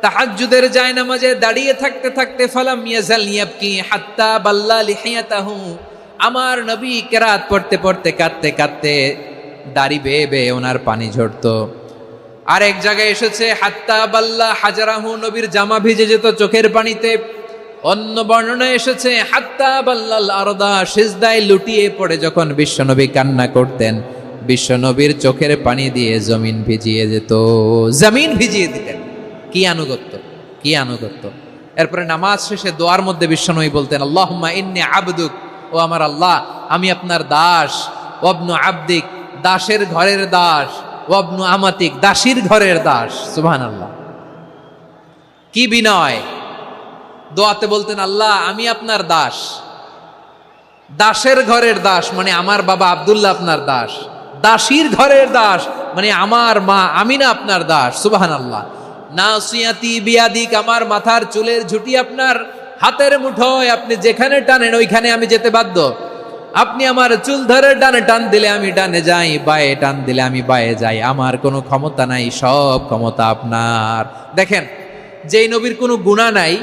তাহাজ্জুদের জায়নামাজে দাঁড়িয়ে থাকতে থাকতে ফালাম ইয়াজাল ইয়াবকি হাত্তা বাল্লা লিহিয়াতাহু, আমার নবী কেরাত পড়তে পড়তে কাঁদতে কাঁদতে দাড়ি বেয়ে বেয়ে ওনার পানি ঝরতো। আর এক জায়গায় এসেছে হাত্তা বাল্লা হাজারাহু, নবীর জামা ভিজে যেত চোখের পানিতে। অন্য বর্ণনা এসেছে হাত্তা বাল্লাল আরদা, সিজদায় লুটিয়ে পড়ে যখন বিশ্বনবী কান্না করতেন, বিশ্বনবীর চোখের পানি দিয়ে জমিন ভিজিয়ে যেত, জমিন ভিজিয়ে দিতেন। কি আনুগত্য, কি আনুগত্য! এরপরে নামাজ শেষে দোয়ার মধ্যে বিশ্বনবী বলতেন, আল্লাহুম্মা ইন্নী আবদুক, ও আমার আল্লাহ, আমি আপনার দাস, ওয়াবনু আবদিক, দাসের ঘরের দাস, ওয়াবনু আমাতিক, দাসীর ঘরের দাস। সুবহানাল্লাহ, কি বিনয়! দোয়াতে বলতেন, আল্লাহ আমি আপনার দাস, দাসের ঘরের দাস মানে আমার বাবা আব্দুল্লাহ আপনার দাস, দাসীর ঘরের দাস মানে আমার মা আমিনা আপনার দাস। সুবহানাল্লাহ। নাসিয়াতি বিয়াদিক, আমার মাথার চুলের ঝুঁটি আপনার হাতের মুঠোয়, আপনি যেখানে টানেন ওইখানে আমি যেতে বাধ্য। আপনি আমার চুল ধরে ডানে টান দিলে আমি ডানে যাই, বায়ে টান দিলে আমি বায়ে যাই, আমার কোনো ক্ষমতা নাই, সব ক্ষমতা আপনার। দেখেন, যেই নবীর কোনো গুনাহ নাই,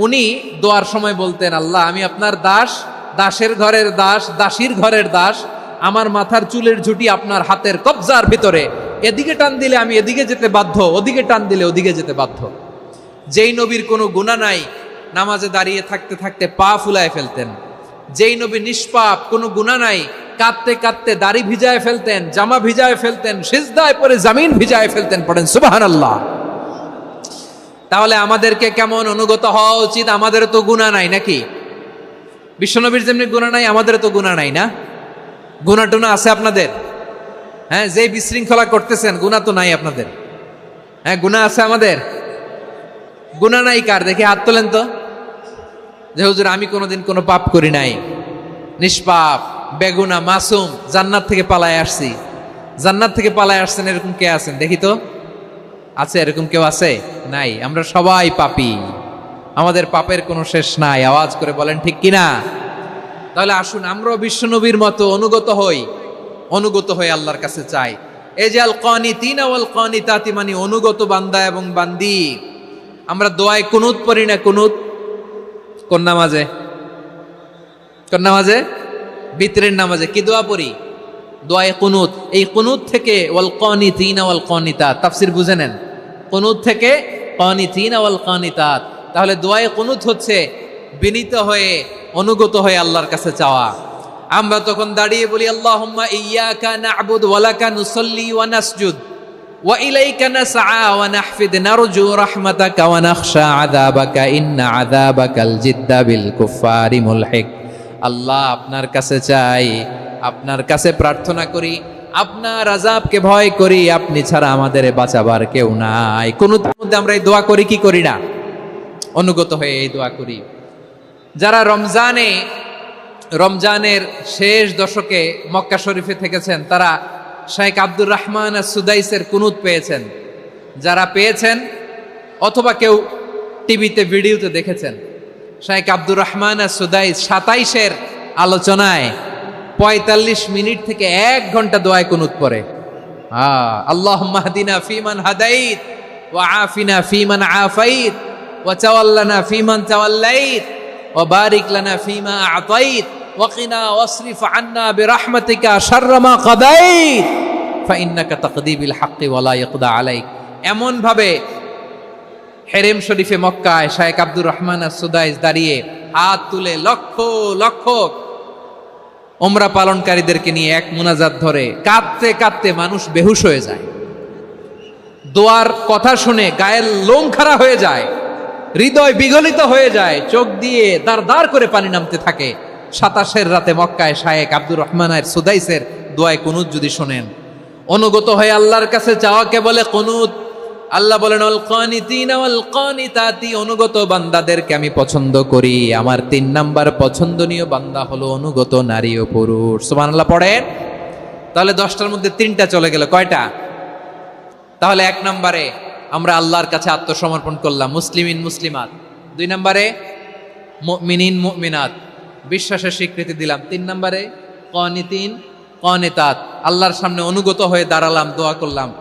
উনি দোয়ার সময় বলতেন, আল্লাহ আমি আপনার দাস, দাসের ঘরের দাস, দাসীর ঘরের দাস, আমার মাথার চুলের ঝুঁটি আপনার হাতের কবজার ভিতরে, এদিকে টান দিলে আমি এদিকে যেতে বাধ্য, ওদিকে টান দিলে ওদিকে যেতে বাধ্য। যেই নবীর কোনো গুনাহ নাই, নামাজে দাঁড়িয়ে থাকতে থাকতে পা ফুলায় ফেলতেন। যেই নবী নিষ্পাপ, কোনো গুনাহ নাই, কাঁদতে কাঁদতে দাড়ি ভিজায় ফেলতেন, জামা ভিজায় ফেলতেন, সিজদায় পড়ে জমিন ভিজায় ফেলতেন। পড়েন সুবহানাল্লাহ। তাহলে আমাদেরকে কেমন অনুগত হওয়া উচিত? আমাদের তো গুনাহ নাই নাকি? বিশ্বনবীর যেমনি গুনাহ নাই, আমাদের তো গুনাহ নাই না? গুনাহ টুনা আছে আপনাদের? হ্যাঁ, যে বিশৃঙ্খলা করতেছেন, গুনাহ তো নাই আপনাদের? হ্যাঁ, গুনাহ আছে আমাদের? গুনাহ নাই কার? দেখে হাত তোলেন তো, যে হুজুর আমি কোনোদিন কোনো পাপ করি নাই, নিষ্পাপ, বেগুনা, মাসুম, জান্নাত থেকে পালায় আসছি। জান্নাত থেকে পালায় আসছেন এরকম কে আছেন দেখি তো? আছে এরকম কেউ? আছে? নাই। আমরা সবাই পাপী, আমাদের পাপের কোনো শেষ নাই। আওয়াজ করে বলেন ঠিক কিনা? তাহলে আসুন আমরাও বিশ্বনবীর মতো অনুগত হই, অনুগত হয়ে আল্লাহর কাছে চাই। এই যে আল কানিতিনা ওয়াল কানিতাতি, মানে অনুগত বান্দা এবং বান্দি। আমরা দোয়ায় কুনুত পড়ি না? কুনুত কোন নামাজে? কোন নামাজে? বিতরের নামাজে কি দোয়া পড়ি? দোয়ায়ে কুনুত। এই কুনুত থেকে ওয়াল কানিতিনা ওয়াল কানিতাত, তাফসীর বুঝে নেন। কুনুত থেকে কানিতিনা ওয়াল কানিতাত। তাহলে দোয়ায়ে কুনুত হচ্ছে বিনীত হয়ে, অনুগত হয়ে আল্লাহর কাছে চাওয়া। আমরা তখন দাঁড়িয়ে বলি, আল্লাহুম্মা ইয়্যাকা না'বুদু ওয়া লাকা নুসাল্লি ওয়া নাসজুদ ওয়া ইলাইকা নাসআ ওয়া নাহফিদ নারজু রাহমাতাকা ওয়া নাখশা আযাবাকা ইন্না আযাবাকাল জিদ্দা বিল কুফফারি মুলহিক। আল্লাহ আপনার কাছে চাই, আপনার কাছে প্রার্থনা করি, আপনার আযাবকে ভয় করি, আপনি ছাড়া আমাদের বাঁচাবার কেউ নাই। কুনুতের মধ্যে আমরা এই দোয়া করি কি করি না? অনুগত হয়ে এই দোয়া করি। যারা রমজানের শেষ দশকে মক্কা শরীফে থেকেছেন, তারা শাইখ আব্দুর রহমান সুদাইসের কুনুত পেয়েছেন। যারা পেয়েছেন অথবা কেউ টিভিতে ভিডিওতে দেখেছেন, শাইখ আব্দুর রহমান সুদাইস 27-এর আলোচনায় 45 মিনিট থেকে 1 ঘন্টা দোয়ায় কুনুত পড়ে। আল্লাহুম্মা হদিনা ফিমান হাদাইত ওয়া আফিনা ফিমান আফাইত ওয়া তাওয়াল্লানা ফিমান তাওয়াল্লাইত ওয়া বারিক লানা ফিমা আতাইত ওয়া কিনা ওয়াসরিফ আন্না বিরহমাতিকা শাররা মা কাদাইত ফাইন্নাকা তাকদি বিল হাক্কি ওয়া লা ইয়াকদা আলাইক। এমন ভাবে হেরেম শরীফে মক্কায় শাইখ আব্দুর রহমান সুদাইস দাঁড়িয়ে হাত তুলে লক্ষ লক্ষ উমরা পালনকারীদেরকে নিয়ে এক মুনাজাত ধরে কাঁদতে কাঁদতে মানুষ বেহুশ হয়ে যায়। দোয়ার কথা শুনে গায়ের লোম খাড়া হয়ে যায়, হৃদয় বিগলিত হয়ে যায়, চোখ দিয়ে দাঁড় দাঁড় করে পানি নামতে থাকে। 27 রাতে মক্কায় শায়েখ আব্দুর রহমান সুদাইসের দোয়ায় কুনুত যদি শোনেন, অনুগত হয়ে আল্লাহর কাছে চাওয়াকে বলে কুনুত। আল্লাহ বলেন আল কানিতিনা ওয়াল কানিতাতি, অনুগত বান্দাদেরকে আমি পছন্দ করি। আমার 3 নাম্বার পছন্দনীয় বান্দা হলো অনুগত নারী ও পুরুষ। সুবহানাল্লাহ পড়েন। তাহলে 10টার মধ্যে 3টা চলে গেল, কয়টা? তাহলে 1 নম্বরে আমরা আল্লাহর কাছে আত্মসমর্পণ করলাম, মুসলিমিন মুসলিমাত। 2 নম্বরে মুমিনিন মুমিনাত, বিশ্বাসের স্বীকৃতি দিলাম। 3 নম্বরে কানিতিন কানিতাত, আল্লাহর সামনে অনুগত হয়ে দাঁড়ালাম, দোয়া করলাম।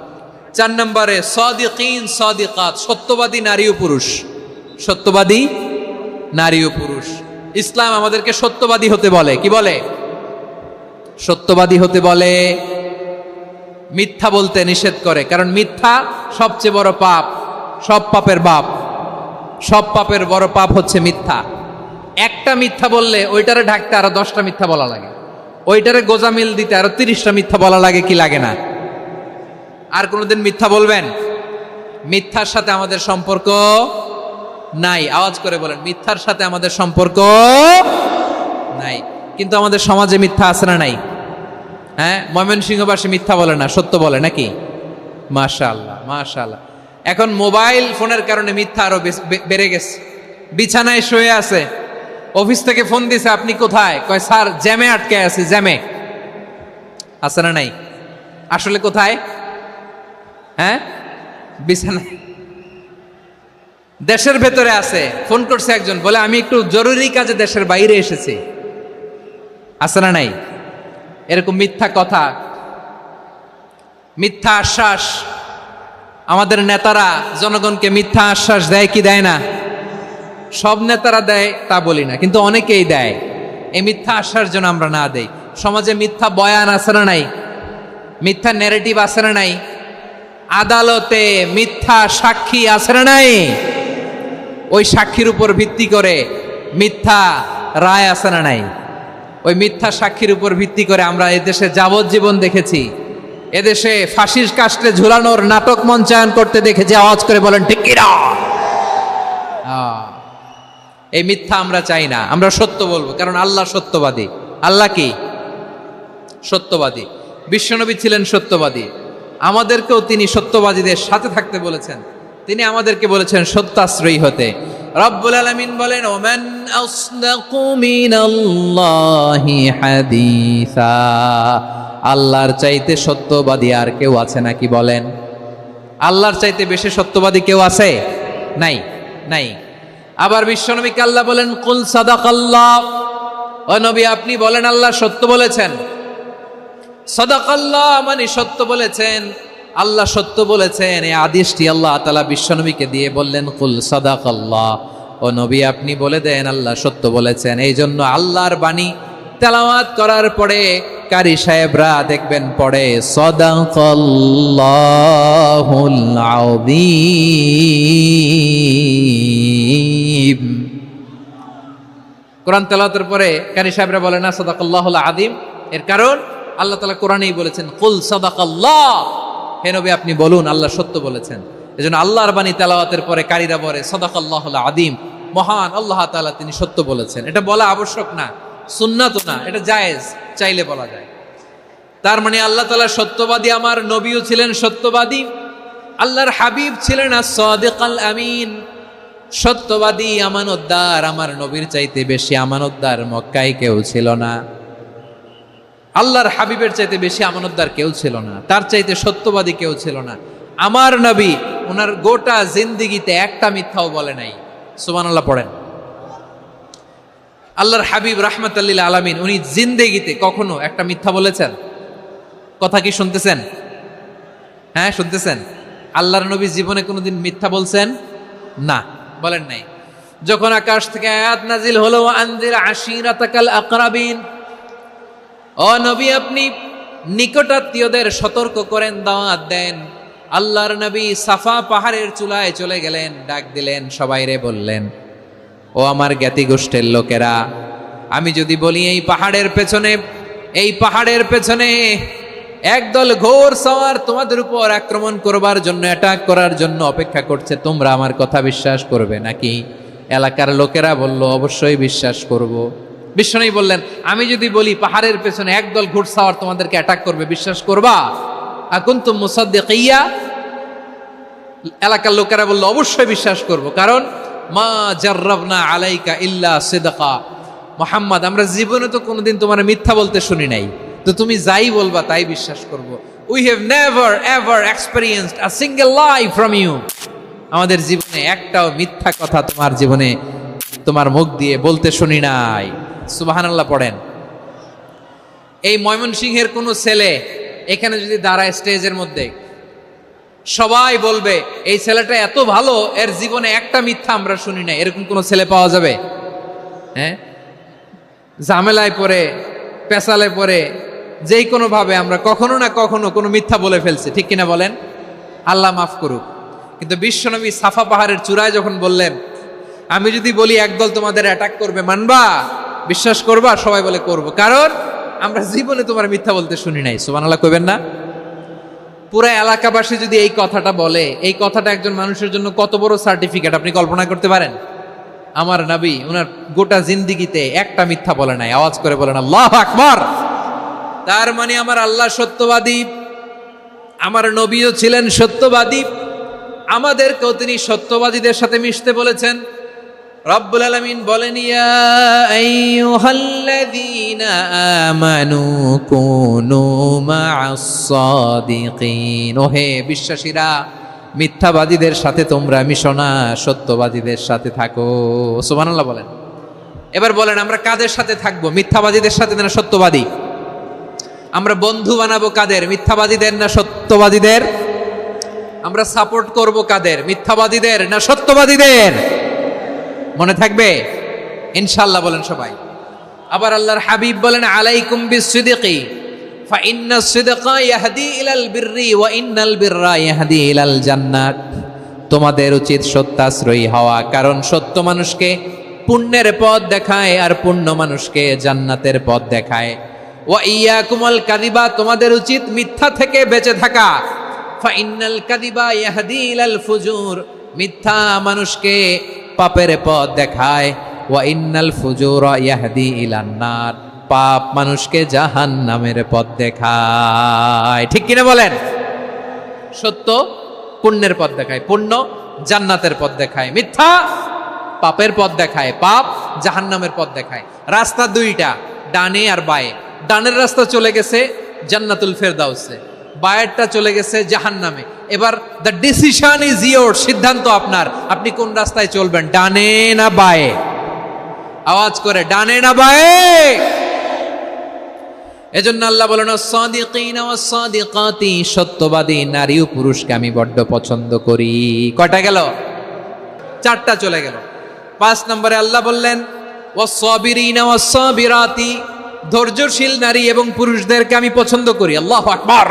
4 নম্বরে সাদিকিন সাদিকাত, সত্যবাদী নারী ও পুরুষ। সত্যবাদী নারী ও পুরুষ। ইসলাম আমাদেরকে সত্যবাদী হতে বলে। কি বলে? সত্যবাদী হতে বলে, মিথ্যা বলতে নিষেধ করে। কারণ মিথ্যা সবচেয়ে বড় পাপ, সব পাপের বাপ। সব পাপের বড় পাপ হচ্ছে মিথ্যা। একটা মিথ্যা বললে ওইটারে ঢাকতে আরো 10টা মিথ্যা বলা লাগে, ওইটারে গোজামিল দিতে আরো 30টা মিথ্যা বলা লাগে। কি লাগে না? আর কোনোদিন মিথ্যা বলবেন? মিথ্যার সাথে আমাদের সম্পর্ক নাই। আওয়াজ করে বলেন, মিথ্যার সাথে আমাদের সম্পর্ক নাই। কিন্তু আমাদের সমাজে মিথ্যা আছে না নাই? হ্যাঁ, ময়মনসিংহবাসী মিথ্যা বলে না, সত্য বলে নাকি? মাশাআল্লাহ মাশাআল্লাহ। এখন মোবাইল ফোনের কারণে মিথ্যা আরো বেড়ে গেছে। বিছানায় শুয়ে আছে, অফিস থেকে ফোন দিছে, আপনি কোথায়? কয় স্যার জ্যামে আটকে আছি। জ্যামে আছে না নাই? আসলে কোথায়? হ্যাঁ, বিছানায়। দেশের ভেতরে আছে। ফোন করছে একজন, বলে আমি একটু জরুরি কাজে দেশের বাইরে এসেছি। আছে না নাই? এরকম মিথ্যা কথা, মিথ্যা আশ্বাস। আমাদের নেতারা জনগণকে মিথ্যা আশ্বাস দেয় কি দেয় না? সব নেতারা দেয় তা বলি না, কিন্তু অনেকেই দেয়। এই মিথ্যা আশ্বাস যেন আমরা না দেই। সমাজে মিথ্যা বয়ান আছে না নাই? মিথ্যা ন্যারেটিভ আছে না নাই? আদালতে মিথ্যা সাক্ষী আছে না নাই? ওই সাক্ষীর উপর ভিত্তি করে মিথ্যা রায় আছে না নাই? ওই মিথ্যা সাক্ষীর উপর ভিত্তি করে আমরা এদেশে যাবজ্জীবন দেখেছি, এদেশে ফাঁসির কাস্টে ঝুলানোর নাটক মঞ্চায়ন করতে দেখেছি। আওয়াজ করে বলেন ঠিক কি না? এই মিথ্যা আমরা চাই না, আমরা সত্য বলবো, কারণ আল্লাহ সত্যবাদী। আল্লাহ কি? সত্যবাদী। বিশ্বনবী ছিলেন সত্যবাদী, আমাদেরকেও তিনি সত্যবাদীদের সাথে থাকতে বলেছেন। তিনি আমাদেরকে বলেছেন সত্যাশ্রয়ী হতে। রব্বুল আলামিন বলেন ওমান আসদাকু মিনাল্লাহি হাদিসা, আল্লাহর চাইতে সত্যবাদী আর কেউ আছে নাকি বলেন? আল্লাহর চাইতে বেশি সত্যবাদী কেউ আছে? নাই, নাই। আবার বিশ্বনবীকে আল্লাহ বলেন কুল সাদাকাল্লাহ, ও নবী আপনি বলেন আল্লাহ সত্য বলেছেন। সাদাকাল্লাহ মানে সত্য বলেছেন, আল্লাহ সত্য বলেছেন। এই আদেশটি আল্লাহ তাআলা বিশ্বনবীকে দিয়ে বললেন কুল সাদাকাল্লাহ, ও নবী আপনি বলে দেন আল্লাহ সত্য বলেছেন। এই জন্য আল্লাহর বাণী তেলাওয়াত করার পরে কারি সাহেবরা দেখবেন পড়ে সাদাকাল্লাহুল আযীম। কোরআন তেলাওয়াতের পরে কারি সাহেবরা বলে না সাদাকাল্লাহুল আযীম। এর কারণ আল্লাহ তাআলা কোরআনেই বলেছেন কুল সাদাকাল্লাহ, হে নবী আপনি বলুন আল্লাহ সত্য বলেছেন। এজন্য আল্লাহর বাণী তেলাওয়াতের পরে কারীরা বলে সাদাকাল্লাহুল আযীম, মহান আল্লাহ তাআলা তিনি সত্য বলেছেন। এটা বলা আবশ্যক না, সুন্নাতও না, এটা জায়েজ, চাইলে বলা যায়। তার মানে আল্লাহ তাআলা সত্যবাদী, আমার নবীও ছিলেন সত্যবাদী, আল্লাহর হাবিব ছিলেন as-সাদিকাল আমিন, সত্যবাদী আমানতদার। আমার নবীর চাইতে বেশি আমানতদার মক্কায় কেউ ছিল না, আল্লাহর হাবিবের চাইতে বেশি আমানতদার কেউ ছিল না, তার চাইতে সত্যবাদী কেউ ছিল না। আমার নবী ওনার গোটা জিন্দেগিতে একটা মিথ্যাও বলে নাই। সুবহানাল্লাহ পড়েন। আল্লাহর হাবিব রাহমাতাল লিল আলামিন উনি জিন্দেগিতে কখনো একটা মিথ্যা বলেছেন? কথা কি শুনতেছেন? হ্যাঁ শুনতেছেন? আল্লাহর নবী জীবনে কোনোদিন মিথ্যা বলছেন? না, বলেন নাই। যখন আকাশ থেকে আয়াত নাজিল হলো আনজির আশিরাতাকাল আকরাবিন, ও নবী আপনি নিকটাত্মীয়দের সতর্ক করেন, দাওয়াত দেন। আল্লাহর নবী সাফা পাহাড়ের চূড়ায় চলে গেলেন, ডাক দিলেন, সবাইরে বললেন ও আমার জ্ঞাতি গোষ্ঠীর লোকেরা, আমি যদি বলি এই পাহাড়ের পেছনে একদল ঘোর সওয়ার তোমাদের উপর আক্রমণ করবার জন্য, অ্যাটাক করার জন্য অপেক্ষা করছে, তোমরা আমার কথা বিশ্বাস করবে নাকি? এলাকার লোকেরা বলল, অবশ্যই বিশ্বাস করব। বিশ্বনবী বললেন, আমি যদি বলি পাহাড়ের পেছনে একদল ঘোড়সাওয়ার তোমাদেরকে অ্যাটাক করবে, বিশ্বাস করবা? আকুনতুম মুসাদ্দিকিয়া? এলাকার লোকেরা বলল, অবশ্যই বিশ্বাস করব, কারণ মা জাররাবনা আলাইকা ইল্লা সিদকা। মুহাম্মদ, আমরা জীবনে তো কোনোদিন তোমার মিথ্যা বলতে শুনি নাই, তো তুমি যাই বলবা তাই বিশ্বাস করব। We have never ever experienced a single lie from you. আমাদের জীবনে একটাও মিথ্যা কথা তোমার জীবনে, তোমার মুখ দিয়ে বলতে শুনি নাই। সুবহানাল্লাহ পড়েন। এই ময়মনসিংহের কোনো ছেলে এখানে যদি দাঁড়ায় স্টেজের মধ্যে, সবাই বলবে এই ছেলেটা এত ভালো, এর জীবনে একটা মিথ্যা আমরা শুনি নাই। এরকম কোন ছেলে পাওয়া যাবে? হ্যাঁ, ঝামেলায় পড়ে, পেশালে পড়ে, যেই কোনো ভাবে আমরা কখনো না কখনো কোনো মিথ্যা বলে ফেলছি, ঠিক কিনা বলেন? আল্লাহ মাফ করুক। কিন্তু বিশ্বনবী সাফা পাহাড়ের চূড়ায় যখন বললেন, আমি যদি বলি একদল তোমাদের অ্যাটাক করবে, মানবা? বিশ্বাস করবা? সবাই বলে করব, কারণ আমরা জীবনে তোমার মিথ্যা বলতে শুনি নাই। সুবহানাল্লাহ কইবেন না? পুরা এলাকাবাসী যদি এই কথাটা বলে, এই কথাটা একজন মানুষের জন্য কত বড় সার্টিফিকেট আপনি কল্পনা করতে পারেন? আমার নবী ওনার গোটা জিন্দিগিতে একটা মিথ্যা বলে নাই। আওয়াজ করে বলেন আল্লাহু আকবার। তার মানে আমার আল্লাহ সত্যবাদী, আমার নবীও ছিলেন সত্যবাদী, আমাদেরকেও তিনি সত্যবাদীদের সাথে মিশতে বলেছেন। রব্বুল আলামিন বলেন, ইয়া আইয়ুহাল্লাযীনা আমানু কুনু মা'আস সাদিকিন। ওহে বিশ্বাসীরা, মিথ্যাবাদীদের সাথে তোমরা মিশো না, সত্যবাদীদের সাথে থাকো। সুবহানাল্লাহ বলেন। এবার বলেন, আমরা কাদের সাথে থাকবো? মিথ্যাবাদীদের সাথে না সত্যবাদী? আমরা বন্ধু বানাবো কাদের? মিথ্যাবাদীদের না সত্যবাদীদের? আমরা সাপোর্ট করব কাদের? মিথ্যাবাদীদের না সত্যবাদীদের? মনে থাকবে ইনশাআল্লাহ, বলেন সবাই। আবার আল্লাহর হাবিব বলেন, আলাইকুম বিসসিদকি ফাইন্নাস সিদকা ইয়াহদি ইলাল বিররি ওয়া ইন্নাল বিররা ইয়াহদি ইলাল জান্নাত। তোমাদের উচিত সত্যাশ্রয়ী হওয়া, কারণ সত্য মানুষকে পুণ্যের পথ দেখায় আর পুণ্য মানুষকে জান্নাতের পথ দেখায়। ওয়া ইয়াকুমুল কাযিবা, তোমাদের উচিত মিথ্যা থেকে বেঁচে থাকা। ফাইন্নাল কাযিবা ইয়াহদি ইলাল ফুজুর, মিথ্যা মানুষকে পাপের পথ দেখায়। ওয়া ইন্নাল ফুজুরা ইয়াহদি ইলান নার, পাপ মানুষকে জাহান্নামের পথ দেখায়। ঠিক কিনা বলেন? সত্য পুণ্যের পথ দেখায়, পুণ্য জান্নাতের পথ দেখায়, মিথ্যা পাপের পথ দেখায়, পাপ জাহান্নামের পথ দেখায়। রাস্তা দুইটা, ডানে আর বায়ে। ডানের রাস্তা চলে গেছে জান্নাতুল ফেরদাউসে, বায়েরটা চলে গেছে জাহান্নামে। এবার দ্য ডিসিশন ইজ ইয়োর, সিদ্ধান্ত আপনার, আপনি কোন রাস্তায় চলবেন, ডানে না বায়ে? আওয়াজ করে, ডানে না বায়ে? এজন্য আল্লাহ বলেন, সাদিকিনা ওয়াস সাদিকাতি, সত্যবাদী নারী ও পুরুষকে আমি বড্ড পছন্দ করি। কয়টা গেল? চারটা চলে গেল। 5 নম্বরে আল্লাহ বললেন, ওয়াস সাবিরিনা ওয়াস সাবিরাতি, ধৈর্যশীল নারী এবং পুরুষদেরকে আমি পছন্দ করি। আল্লাহু আকবার।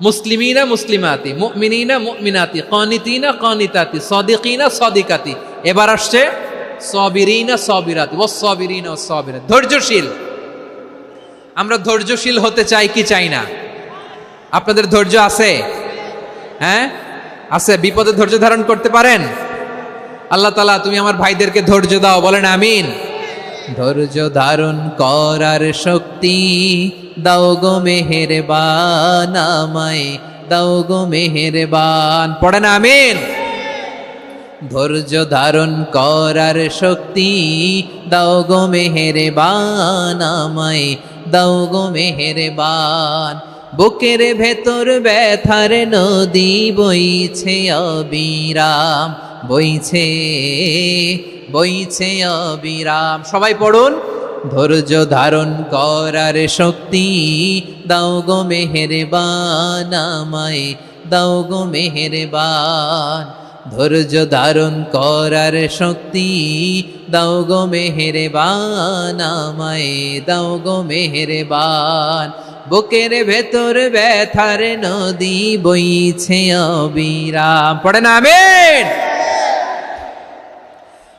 মুসলিমিনা মুসলিমাতি, মুমিনিনা মুমিনাতি, কানিতিনা কানিতাতি, সাদিকিনা সাদিকাতি। এবার আসছে সাবিরিনা সাবিরাতি, ওয়াস সাবিরিনা ওয়াস সাবিরাতি, ধৈর্যশীল। আমরা ধৈর্যশীল হতে চাই কি চাই না? আপনাদের ধৈর্য আছে? হ্যাঁ আছে। বিপদে ধৈর্য ধারণ করতে পারেন? আল্লাহ তাআলা তুমি আমার ভাইদেরকে ধৈর্য দাও, বলেন আমিন। ধৈর্য ধারণ করার শক্তি দাও গো মেহেরবান, আমায় দাও গো মেহেরবান, পড়েন আমিন। ধৈর্য ধারণ করার শক্তি দাও গো মেহেরবান, আমায় দাও গো মেহেরবান। বুকের ভেতর ব্যথার নদী বইছে অবিরাম, বইছে বইছে অবিরাম। সবাই পড়ুন, ধৈর্য ধারণ করার শক্তি দাও গো মেহেরবান, আমায় দাও গো মেহেরবান। ধৈর্য ধারণ করার শক্তি দাও গো মেহেরবান, আমায় দাও গো মেহেরবান। বুকের ভেতর ব্যথার নদী বইছে অবিরাম, পড়েন আমিন।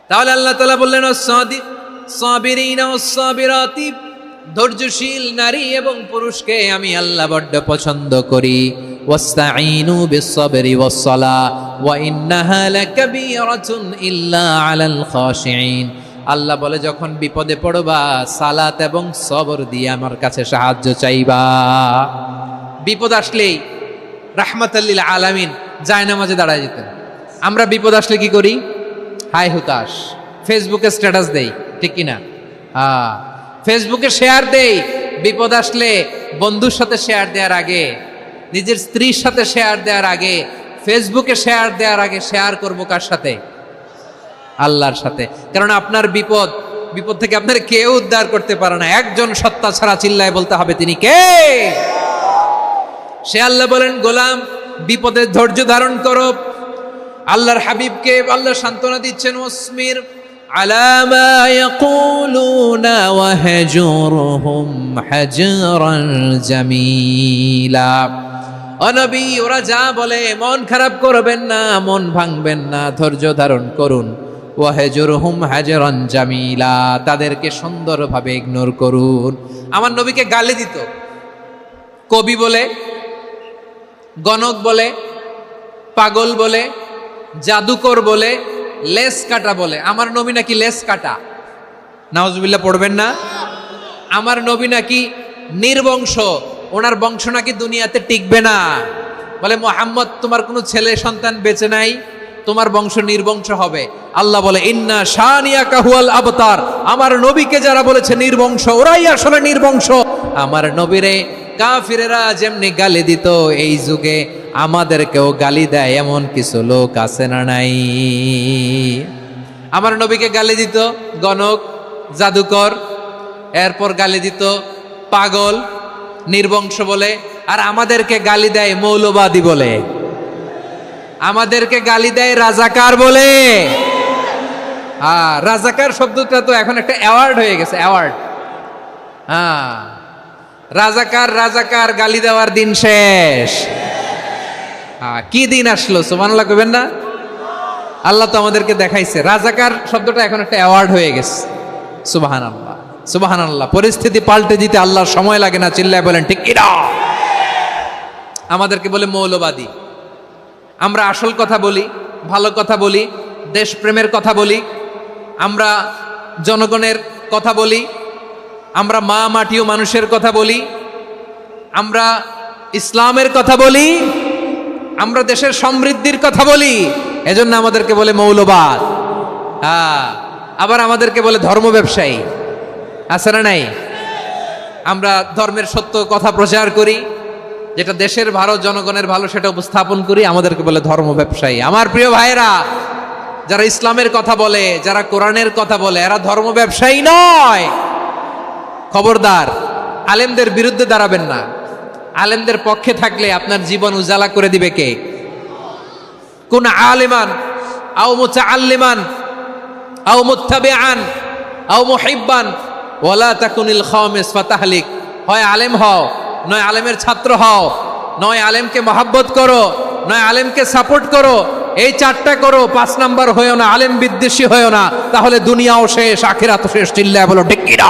তাহলে আল্লাহ তাআলা বললেন, সাবিরিনা ওয়াস সাবিরাতি, ধৈর্যশীল নারী এবং পুরুষকে আমি আল্লাহ বড্ড পছন্দ করি। ওয়াস্তাঈনু বিস-সাবরি ওয়াস-সালাহ ওয়া ইন্নাহা লাকাবীরাতুন ইল্লা আলাল খাশিঈন। আল্লাহ বলে যখন বিপদে পড়বা সালাত এবং সবর দিয়ে আমার কাছে সাহায্য চাইবা। বিপদ আসলেই রাহমাতাল লিল আলামিন জায়নামাজে দাঁড়ায় যেতেন। আমরা বিপদ আসলে কি করি? হাই হুতাশ, ফেসবুকে স্ট্যাটাস দেই, ঠিক কিনা? ফেসবুকে শেয়ার দেই। বিপদ আসলে বন্ধুর সাথে শেয়ার দেওয়ার আগে, নিজের স্ত্রীর সাথে শেয়ার দেওয়ার আগে, ফেসবুকে শেয়ার দেওয়ার আগে শেয়ার করব কার সাথে? আল্লাহর সাথে। কারণ আপনার বিপদ থেকে আপনার কেউ উদ্ধার করতে পারে না, একজন সত্তা ছাড়া। চিল্লায় বলতে হবে তিনি কে? সে আল্লাহ বলেন, গোলাম বিপদের ধৈর্য ধারণ করো। আল্লাহর হাবিবকে আল্লাহ সান্ত্বনা দিচ্ছেন, ওয়াসমির আলা মা ইয়াকুলুনা ওয়াহজুরহুম হাজরান জামিলা। ও নবী, ওরা যা বলে মন খারাপ করবেন না, মন ভাঙবেন না, ধৈর্য ধারণ করুন। ওয়াহজুরহুম হাজরান জামিলা, তাদেরকে সুন্দরভাবে ইগনোর করুন। আমার নবীকে গালি দিত কবি বলে, গণক বলে, পাগল বলে, জাদুকর বলে, লেস কাটা বলে। আমার নবী নাকি লেস কাটা, নাউজুবিল্লাহ পড়বেন না। আমার নবী নাকি নির্বংশ, ওনার বংশ নাকি দুনিয়াতে টিকবে না। বলে মুহাম্মদ, তোমার কোনো ছেলে সন্তান বেঁচে নাই, তোমার বংশ নির্বংশ হবে। আল্লাহ বলে, ইন্না শানিয়াকা হুয়াল আবতার। আমার নবীকে যারা বলেছে নির্বংশ, ওরাই আসলে নির্বংশ। আমার নবীরে কাফিরেরা যেমনি গালি দিত, এই যুগে আমাদেরকেও গালি দেয় এমন কিছু লোক আছে না নাই? আমার নবীকে গালি দিত গণক, জাদুকর, এরপর গালি দিত পাগল, নির্বংশ বলে। আর আমাদেরকে গালি দেয় মৌলবাদী বলে, আমাদেরকে গালি দেয় রাজাকার বলে। রাজাকার শব্দটা তো এখন একটা অ্যাওয়ার্ড হয়ে গেছে, অ্যাওয়ার্ড। রাজাকার রাজাকার গালি দেওয়ার দিন শেষ। কি দিন আসলো? সুবহানাল্লাহ কইবেন না? আল্লাহ তো আমাদেরকে দেখাইছে। রাজাকার শব্দটা এখন একটা অ্যাওয়ার্ড হয়ে গেছে। সুবহানাল্লাহ, সুবহানাল্লাহ। পরিস্থিতি পাল্টে দিতে আল্লাহর সময় লাগে না। চিল্লায় বলেন ঠিক কিনা? আমাদেরকে বলে মৌলবাদী। আমরা আসল কথা বলি, ভালো কথা বলি, দেশপ্রেমের কথা বলি, আমরা জনগণের কথা বলি, আমরা মা মাটি ও মানুষের কথা বলি, আমরা ইসলামের কথা বলি, আমরা দেশের সমৃদ্ধির কথা বলি। এজন্য আমাদেরকে বলে মৌলবাদ। আবার আমাদেরকে বলে ধর্ম ব্যবসায়ী, আছে না নাই? আমরা ধর্মের সত্য কথা প্রচার করি, যেটা দেশের ভালো, জনগণের ভালো, সেটা উপস্থাপন করি, আমাদেরকে বলে ধর্ম ব্যবসায়ী। আমার প্রিয় ভাইরা, যারা ইসলামের কথা বলে, যারা কোরআনের কথা বলে, এরা ধর্ম ব্যবসায়ী নয়। খবরদার, আলেমদের বিরুদ্ধে দাঁড়াবেন না। আলেমদের পক্ষে থাকলে আপনার জীবন উজালা করে দিবে কে? কুন আলিমান আও মুতাআল্লিমান আও মুত্তাবিআন আও মুহিব্বান ওয়ালা তাকুনিল খামিস ফাতাহলিক। হয় আলেম হও, নয় আলেমের ছাত্র হও, নয় আলেমকে মহাব্বত করো, নয় আলেমকে সাপোর্ট করো। এই চারটা করো, 5 নাম্বার হয়েও না, আলেম বিদ্বেষী হয়েও না, তাহলে দুনিয়াও শেষ, আখিরাতও শেষ। চিল্লায় বলো ঠিক কিনা?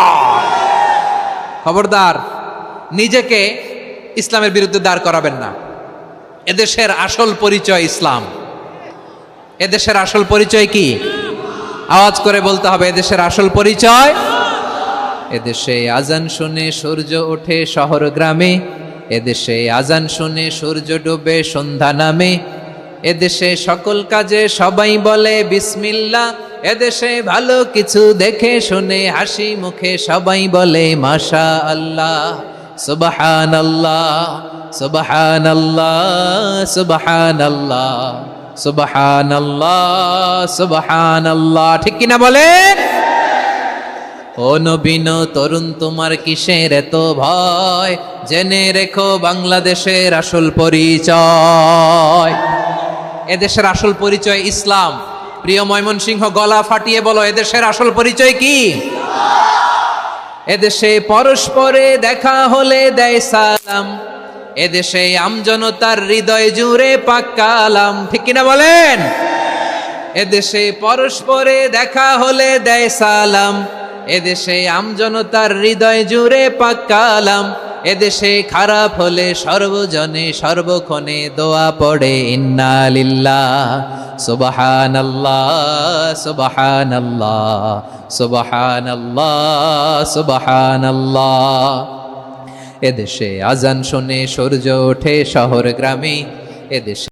খবরদার, নিজেকে ইসলামের বিরুদ্ধে দাঁড় করাবেন না। এদেশের আসল পরিচয় ইসলাম। এদেশের আসল পরিচয় কি? আওয়াজ করে বলতে হবে, এদেশের আসল পরিচয়। এদেশে আজান শুনে সূর্য ওঠে শহর গ্রামে, এদেশে আজান শুনে সূর্য ডুবে সন্ধ্যা নামে, এদেশে সকল কাজে সবাই বলে বিসমিল্লাহ, এদেশে ভালো কিছু দেখে শুনে হাসি মুখে সবাই বলে মাশা আল্লাহ, সুবহানাল্লাহ, সুবহানাল্লাহ, সুবহানাল্লাহ, সুবহানাল্লাহ, সুবহানাল্লাহ। ঠিক কিনা বলেন? ও নবীন তরুণ, তোমার কিসের এত ভয়? জেনে রেখো বাংলাদেশের আসল পরিচয়। এদেশের আসল পরিচয় ইসলাম। প্রিয় ময়মনসিংহ, গলা ফাটিয়ে বলো, এদেশের আসল পরিচয় কি? এদেশে পরস্পরে দেখা হলে দেয় সালাম, এদেশে আমজনতার হৃদয় জুড়ে পাক কালাম। ঠিক কিনা বলেন? এদেশে পরস্পরে দেখা হলে দেয় সালাম, এদেশে আমজনতার হৃদয় জুড়ে পাক কালাম, এদেশে খারাপ হলে সর্বজনে সর্বক্ষণে দোয়া পড়ে ইন্না লিল্লাহ সুবহানাল্লাহ সুবহানাল্লাহ সুবহানাল্লাহ সুবহানাল্লাহ। এদেশে আজান শুনে সূর্য ওঠে শহর গ্রামে, এদেশে